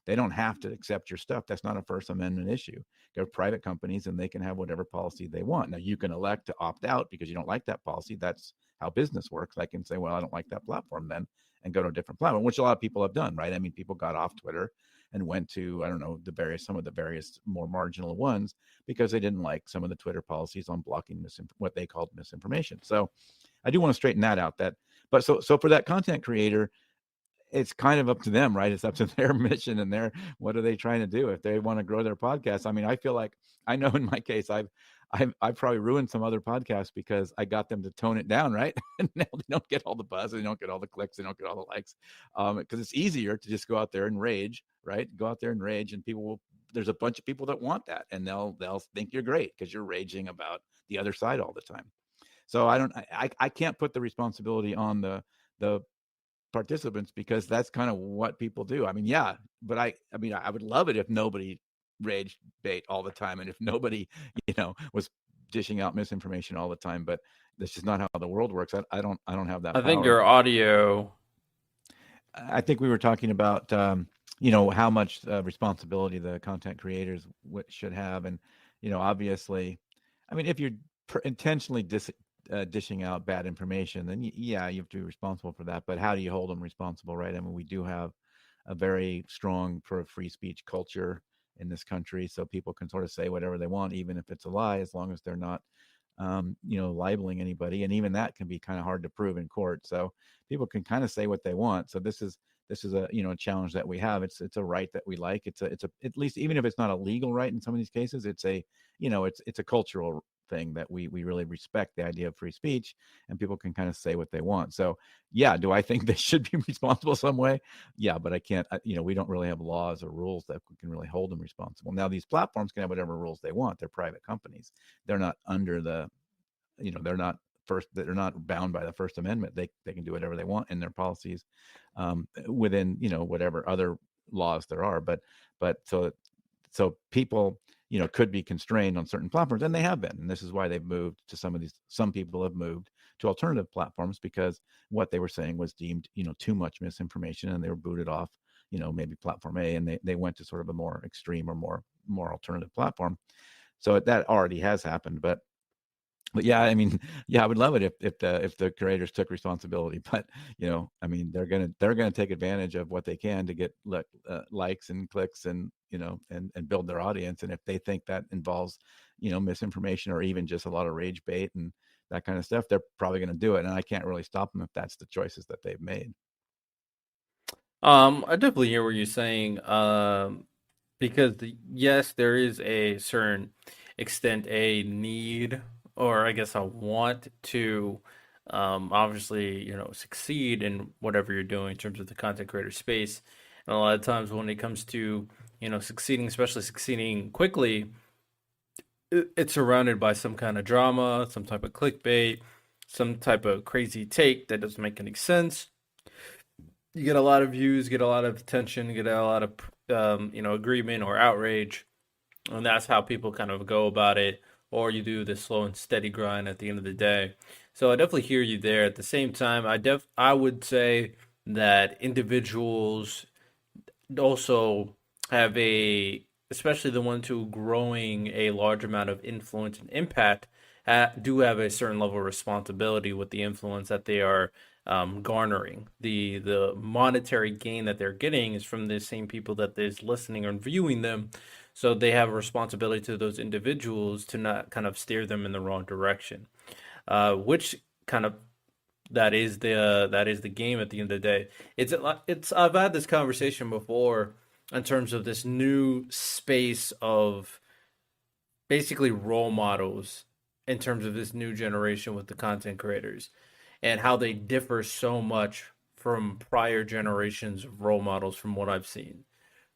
Speaker 2: They don't have to accept your stuff. That's not a First Amendment issue. They're private companies and they can have whatever policy they want. Now you can elect to opt out because you don't like that policy. That's how business works. I can say, well, I don't like that platform then, and go to a different platform, which a lot of people have done, right? I mean, people got off Twitter and went to, I don't know, some of the various more marginal ones because they didn't like some of the Twitter policies on blocking what they called misinformation. So I do want to straighten that out. But for that content creator, it's kind of up to them, right? It's up to their mission and what are they trying to do? If they want to grow their podcast, I mean, I feel like, I know in my case, I've probably ruined some other podcasts because I got them to tone it down, right? And now they don't get all the buzz, they don't get all the clicks, they don't get all the likes, because it's easier to just go out there and rage, right? Go out there and rage, and there's a bunch of people that want that, and they'll think you're great because you're raging about the other side all the time. So I can't put the responsibility on the participants because that's kind of what people do. I mean, yeah, but I would love it if nobody rage bait all the time and if nobody, was dishing out misinformation all the time. But that's just not how the world works. I don't have that
Speaker 1: I think
Speaker 2: power.
Speaker 1: your audio.
Speaker 2: I think we were talking about how much responsibility the content creators should have, and obviously, I mean, if you're intentionally dishing out bad information, then yeah, you have to be responsible for that. But how do you hold them responsible, right? I mean, we do have a very strong free speech culture in this country, so people can sort of say whatever they want, even if it's a lie, as long as they're not, libeling anybody. And even that can be kind of hard to prove in court. So people can kind of say what they want. So this is a a challenge that we have. It's a right that we like. It's a at least, even if it's not a legal right in some of these cases, it's a it's a cultural thing, that we really respect the idea of free speech, and people can kind of say what they want. So yeah, do I think they should be responsible some way? Yeah, but I can't, we don't really have laws or rules that can really hold them responsible. Now, these platforms can have whatever rules they want. They're private companies. They're not under the, they're not bound by the First Amendment. They can do whatever they want in their policies, within, whatever other laws there are. But people, could be constrained on certain platforms, and they have been. And this is why they've moved to some people have moved to alternative platforms, because what they were saying was deemed, too much misinformation, and they were booted off, maybe platform A, and they went to sort of a more extreme or more alternative platform. So that already has happened. But yeah, I mean, yeah, I would love it if the creators took responsibility. But I mean, they're gonna take advantage of what they can to get likes and clicks, and and build their audience. And if they think that involves misinformation, or even just a lot of rage bait and that kind of stuff, they're probably going to do it. And I can't really stop them if that's the choices that they've made.
Speaker 1: I definitely hear what you're saying. Because yes, there is a certain extent a need, or I guess a want to, obviously, succeed in whatever you're doing in terms of the content creator space. And a lot of times when it comes to, succeeding, especially succeeding quickly, it's surrounded by some kind of drama, some type of clickbait, some type of crazy take that doesn't make any sense. You get a lot of views, get a lot of attention, get a lot of agreement or outrage, and that's how people kind of go about it. Or you do the slow and steady grind at the end of the day. So I definitely hear you there. At the same time, I would say that individuals also have especially the ones who are growing a large amount of influence and impact, do have a certain level of responsibility with the influence that they are garnering. The monetary gain that they're getting is from the same people that is listening or viewing them. So they have a responsibility to those individuals to not kind of steer them in the wrong direction, which kind of that is the game at the end of the day. It's I've had this conversation before in terms of this new space of basically role models in terms of this new generation with the content creators, and how they differ so much from prior generations of role models from what I've seen.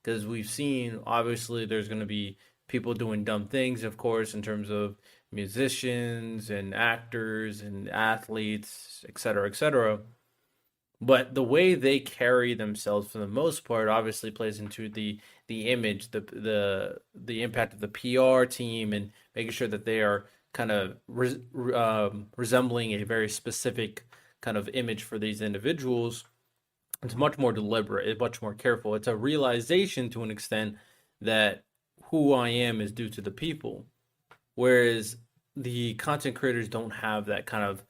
Speaker 1: Because we've seen, obviously, there's going to be people doing dumb things, of course, in terms of musicians and actors and athletes, et cetera, et cetera. But the way they carry themselves, for the most part, obviously plays into the image, the impact of the PR team, and making sure that they are kind of resembling a very specific kind of image for these individuals. It's much more deliberate, it's much more careful. It's a realization to an extent that who I am is due to the people, whereas the content creators don't have that kind of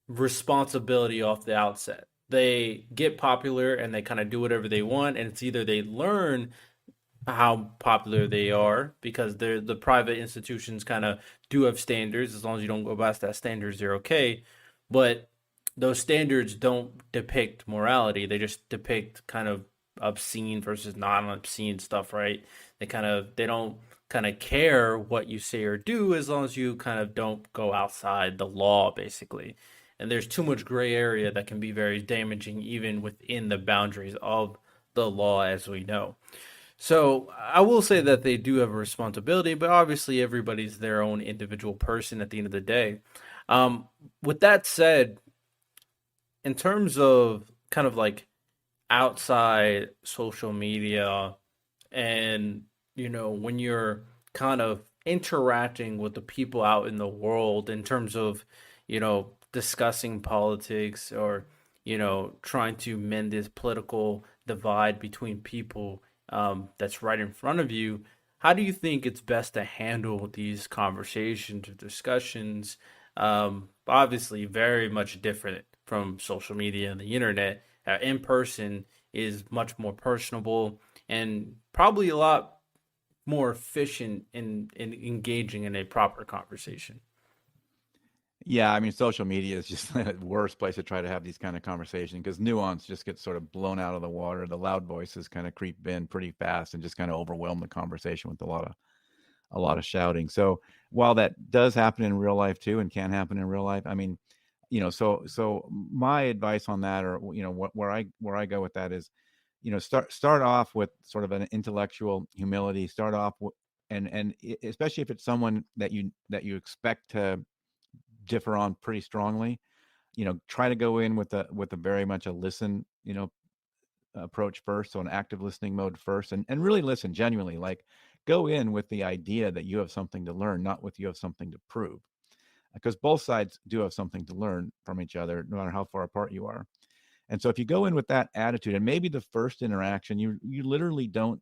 Speaker 1: responsibility off the outset. They get popular and they kind of do whatever they want, and it's either they learn how popular they are because the private institutions kind of do have standards. As long as you don't go past that standards, they're okay. But those standards don't depict morality. They just depict kind of obscene versus non-obscene stuff, right? They don't kind of care what you say or do as long as you kind of don't go outside the law, basically. And there's too much gray area that can be very damaging even within the boundaries of the law, as we know. So I will say that they do have a responsibility, but obviously everybody's their own individual person at the end of the day. With that said, in terms of kind of like outside social media, and when you're kind of interacting with the people out in the world in terms of discussing politics, or trying to mend this political divide between people, that's right in front of you, how do you think it's best to handle these conversations or discussions? Obviously very much different from social media and the internet. In person is much more personable and probably a lot more efficient in engaging in a proper conversation.
Speaker 2: Yeah, I mean, social media is just the worst place to try to have these kind of conversations, because nuance just gets sort of blown out of the water. The loud voices kind of creep in pretty fast and just kind of overwhelm the conversation with a lot of shouting. So while that does happen in real life too, and can happen in real life, I mean, so my advice on that, or where I go with that is, start off with sort of an intellectual humility. Start off and especially if it's someone that you expect to differ on pretty strongly, try to go in with a very much a listen, approach first. So an active listening mode first, and really listen genuinely. Like, go in with the idea that you have something to learn, not with you have something to prove, because both sides do have something to learn from each other, no matter how far apart you are. And so if you go in with that attitude, and maybe the first interaction, you literally don't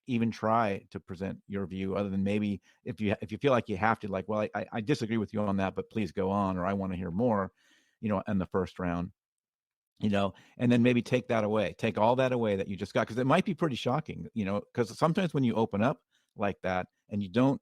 Speaker 2: even try to present your view, other than maybe if you feel like you have to, like, well, I disagree with you on that, but please go on, or I want to hear more, in the first round, and then maybe take all that away that you just got, because it might be pretty shocking, because sometimes when you open up like that and you don't,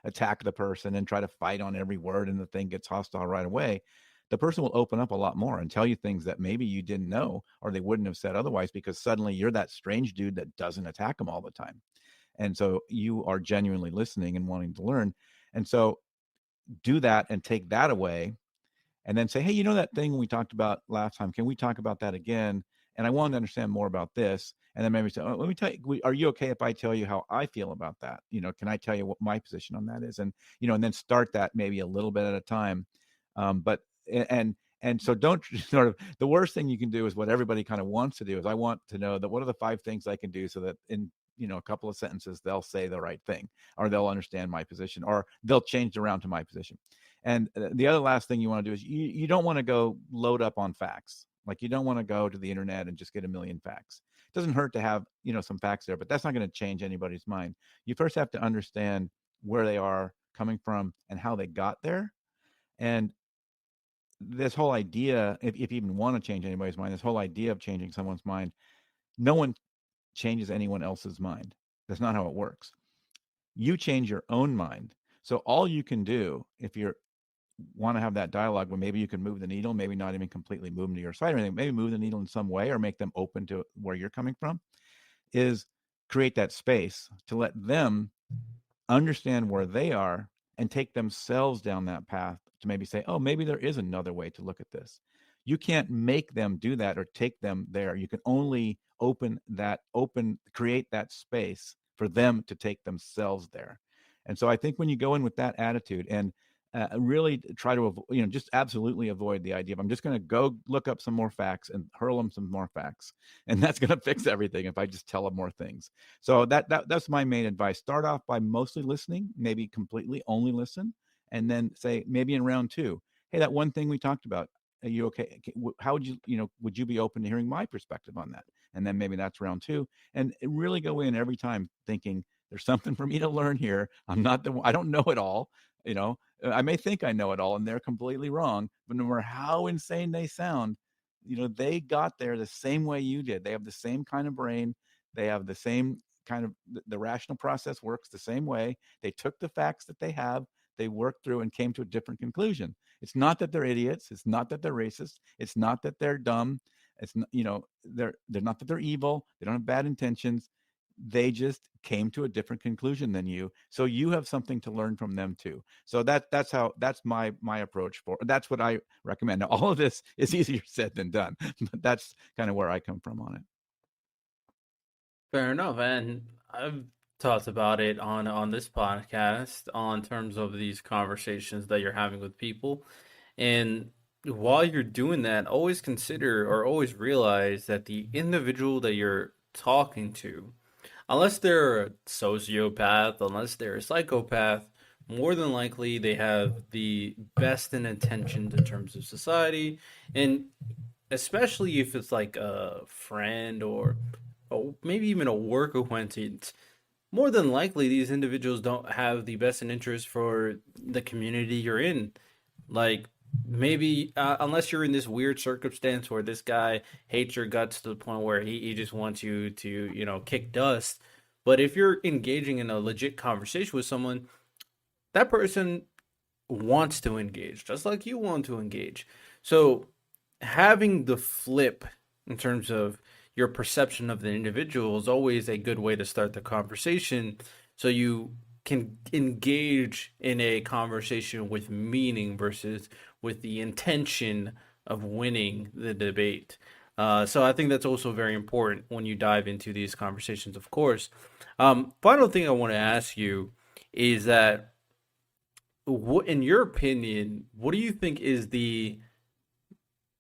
Speaker 2: attack the person and try to fight on every word and the thing gets hostile right away, the person will open up a lot more and tell you things that maybe you didn't know or they wouldn't have said otherwise, because suddenly you're that strange dude that doesn't attack them all the time. And so you are genuinely listening and wanting to learn. And so do that and take that away, and then say, hey, that thing we talked about last time, can we talk about that again? And I want to understand more about this. And then maybe say, oh, let me tell you, are you okay if I tell you how I feel about that? Can I tell you what my position on that is? And then start that maybe a little bit at a time. But and so don't sort of, the worst thing you can do is what everybody kind of wants to do is, I want to know that what are the 5 things I can do so that in a couple of sentences they'll say the right thing, or they'll understand my position, or they'll change around to my position. And the other last thing you want to do is, you don't want to go load up on facts. Like, you don't want to go to the internet and just get a million facts. It doesn't hurt to have, some facts there, but that's not going to change anybody's mind. You first have to understand where they are coming from and how they got there. And this whole idea, if you even want to change anybody's mind, this whole idea of changing someone's mind, no one changes anyone else's mind. That's not how it works. You change your own mind. So all you can do, if you want to have that dialogue where maybe you can move the needle, maybe not even completely move them to your side or anything, maybe move the needle in some way or make them open to where you're coming from, is create that space to let them understand where they are and take themselves down that path to maybe say, oh, maybe there is another way to look at this. You can't make them do that or take them there. You can only create that space for them to take themselves there. And so I think when you go in with that attitude and really try to just absolutely avoid the idea of, I'm just going to go look up some more facts and hurl them some more facts, and that's going to fix everything if I just tell them more things. So that's my main advice. Start off by mostly listening, maybe completely only listen, and then say, maybe in round 2, hey, that one thing we talked about, are you okay? How would would you be open to hearing my perspective on that? And then maybe that's round 2, and really go in every time thinking, there's something for me to learn here. I don't know it all. I may think I know it all, and they're completely wrong. But no matter how insane they sound, they got there the same way you did. They have the same kind of brain. They have the same kind of, the rational process works the same way. They took the facts that they have, they worked through and came to a different conclusion. It's not that they're idiots. It's not that they're racist. It's not that they're dumb. It's not, they're not that they're evil. They don't have bad intentions. They just came to a different conclusion than you. So you have something to learn from them too. So that's my approach that's what I recommend. Now, all of this is easier said than done, but that's kind of where I come from on it.
Speaker 1: Fair enough, and I've talked about it on this podcast on terms of these conversations that you're having with people. And while you're doing that, always consider or always realize that the individual that you're talking to, unless they're a sociopath, unless they're a psychopath, more than likely they have the best in intentions in terms of society. And especially if it's like a friend or maybe even a work acquaintance, more than likely these individuals don't have the best in interest for the community you're in. Like, maybe unless you're in this weird circumstance where this guy hates your guts to the point where he just wants you to, kick dust. But if you're engaging in a legit conversation with someone, that person wants to engage just like you want to engage. So having the flip in terms of your perception of the individual is always a good way to start the conversation, so you can engage in a conversation with meaning versus with the intention of winning the debate. So I think that's also very important when you dive into these conversations, of course. Final thing I want to ask you is that, in your opinion, what do you think is the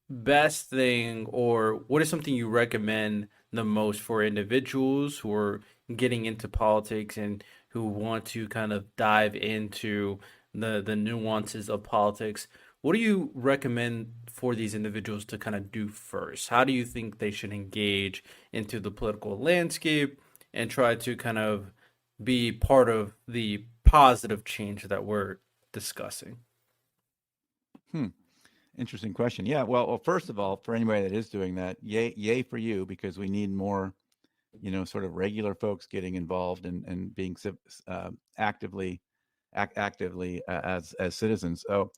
Speaker 1: best thing, or what is something you recommend the most for individuals who are getting into politics and who want to kind of dive into the nuances of politics? What do you recommend for these individuals to kind of do first? How do you think they should engage into the political landscape and try to kind of be part of the positive change that we're discussing?
Speaker 2: Hmm. Interesting question. Yeah. Well, first of all, for anybody that is doing that, yay for you, because we need more, sort of regular folks getting involved and being actively, actively as citizens. So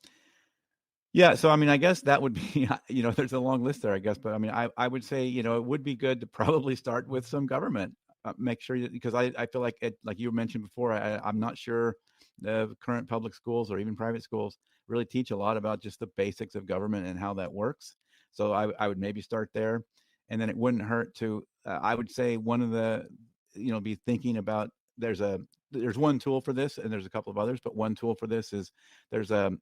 Speaker 2: yeah. So I mean, I guess that would be, there's a long list there, I guess, but I mean, I would say, it would be good to probably start with some government. Make sure because I feel like like you mentioned before, I'm not sure the current public schools or even private schools really teach a lot about just the basics of government and how that works. So I would maybe start there, and then it wouldn't hurt to I would say one of the be thinking about there's one tool for this, and there's a couple of others, but one tool for this is there's a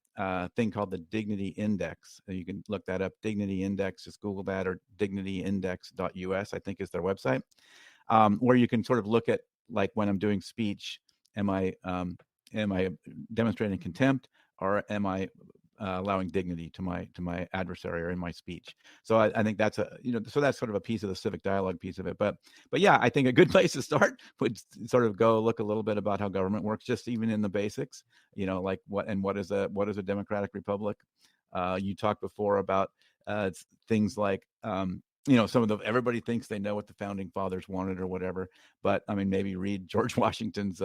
Speaker 2: thing called the Dignity Index. You can look that up, Dignity Index, just Google that, or dignityindex.us, I think is their website, where you can sort of look at, like, when I'm doing speech, am I demonstrating contempt, or am I allowing dignity to my adversary or in my speech? So I think that's so that's sort of a piece of the civic dialogue piece of it. But yeah, I think a good place to start would sort of go look a little bit about how government works, just even in the basics. Like what is a democratic republic? You talked before about things like some of everybody thinks they know what the founding fathers wanted or whatever, but I mean, maybe read George Washington's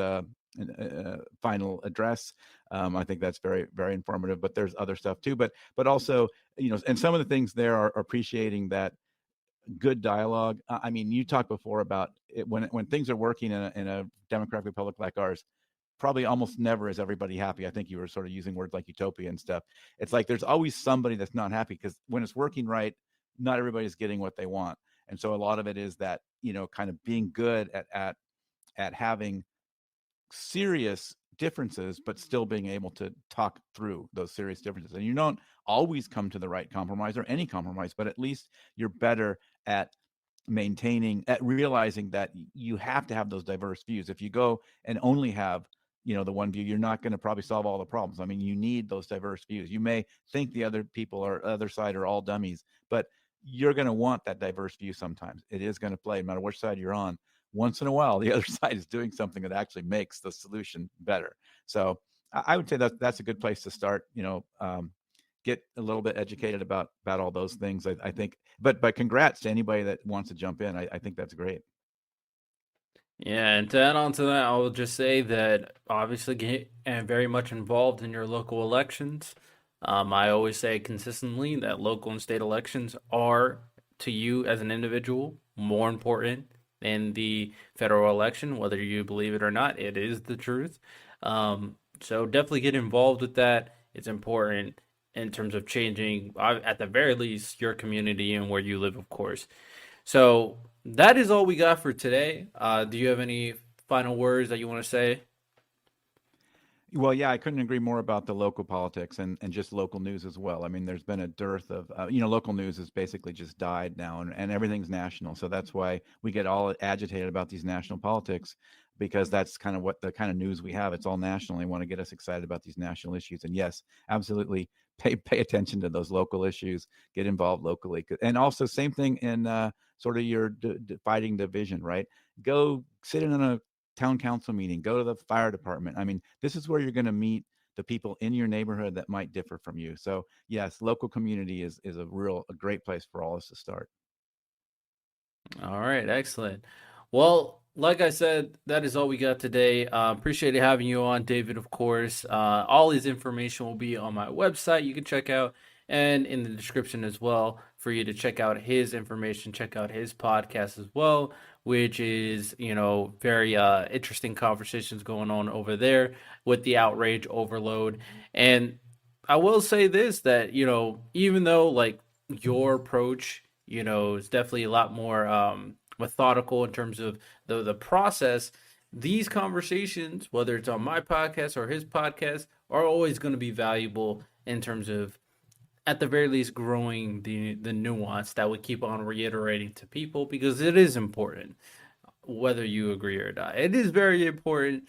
Speaker 2: final address. I think that's very, very informative, but there's other stuff too. But also, and some of the things there are appreciating that good dialogue. I mean, you talked before about it, when things are working in a democratic republic like ours, probably almost never is everybody happy. I think you were sort of using words like utopia and stuff. It's like there's always somebody that's not happy, because when it's working right, not everybody's getting what they want. And so a lot of it is that, kind of being good at having serious differences, but still being able to talk through those serious differences. And you don't always come to the right compromise or any compromise, but at least you're better at realizing that you have to have those diverse views. If you go and only have the one view, you're not going to probably solve all the problems. I mean, you need those diverse views. You may think the other people or other side are all dummies, but you're going to want that diverse view. Sometimes it is going to play, no matter which side you're on. Once in a while, the other side is doing something that actually makes the solution better. So I would say that that's a good place to start. Get a little bit educated about all those things. I think, but congrats to anybody that wants to jump in. I think that's great.
Speaker 1: Yeah, and to add on to that, I will just say that obviously get very much involved in your local elections. I always say consistently that local and state elections are, to you as an individual, more important than the federal election, whether you believe it or not. It is the truth. So definitely get involved with that. It's important in terms of changing, at the very least, your community and where you live, of course. So that is all we got for today. Do you have any final words that you want to say?
Speaker 2: Well, yeah, I couldn't agree more about the local politics and just local news as well. I mean, there's been a dearth of, local news has basically just died now, and everything's national. So that's why we get all agitated about these national politics, because that's kind of what the kind of news we have. It's all national. They want to get us excited about these national issues. And yes, absolutely, pay attention to those local issues. Get involved locally, and also same thing in sort of your fighting division, right? Go sit in on a town council meeting, go to the fire department. I mean, this is where you're going to meet the people in your neighborhood that might differ from you. So yes, local community is a great place for all of us to start.
Speaker 1: All right, excellent. Well, like I said, that is all we got today. Appreciate having you on, David, of course. All his information will be on my website. You can check out, and in the description as well, for you to check out his information, check out his podcast as well, which is, very interesting conversations going on over there with the Outrage Overload. And I will say this, that, even though like your approach, is definitely a lot more methodical in terms of the process, these conversations, whether it's on my podcast or his podcast, are always going to be valuable in terms of, at the very least, growing the nuance that we keep on reiterating to people, because it is important, whether you agree or not. It is very important.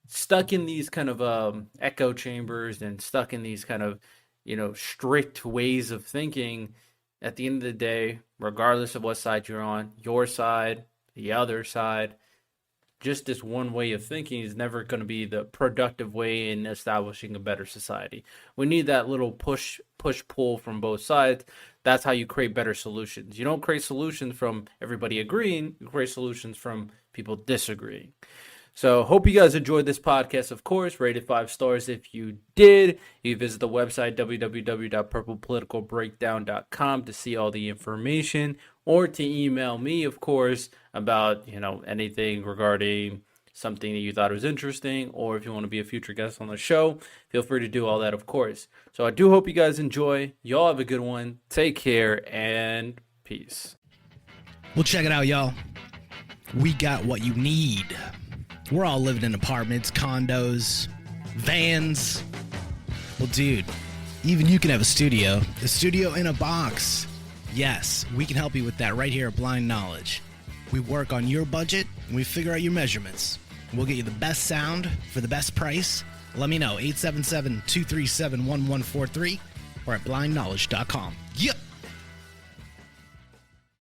Speaker 1: Stuck in these kind of echo chambers and stuck in these kind of, strict ways of thinking, at the end of the day, regardless of what side you're on, your side, the other side, just this one way of thinking is never going to be the productive way in establishing a better society. We need that little push pull from both sides. That's how you create better solutions. You don't create solutions from everybody agreeing, you create solutions from people disagreeing. So hope you guys enjoyed this podcast, of course. Rate it 5 stars if you did. You visit the website www.purplepoliticalbreakdown.com to see all the information, or to email me, of course, about anything regarding something that you thought was interesting, or if you want to be a future guest on the show, feel free to do all that, of course. So I do hope you guys enjoy. Y'all have a good one. Take care and peace.
Speaker 3: Well, check it out, y'all. We got what you need. We're all living in apartments, condos, vans. Well, dude, even you can have a studio in a box. Yes, we can help you with that right here at Blind Knowledge. We work on your budget, and we figure out your measurements. We'll get you the best sound for the best price. Let me know, 877-237-1143 or at blindknowledge.com. Yep.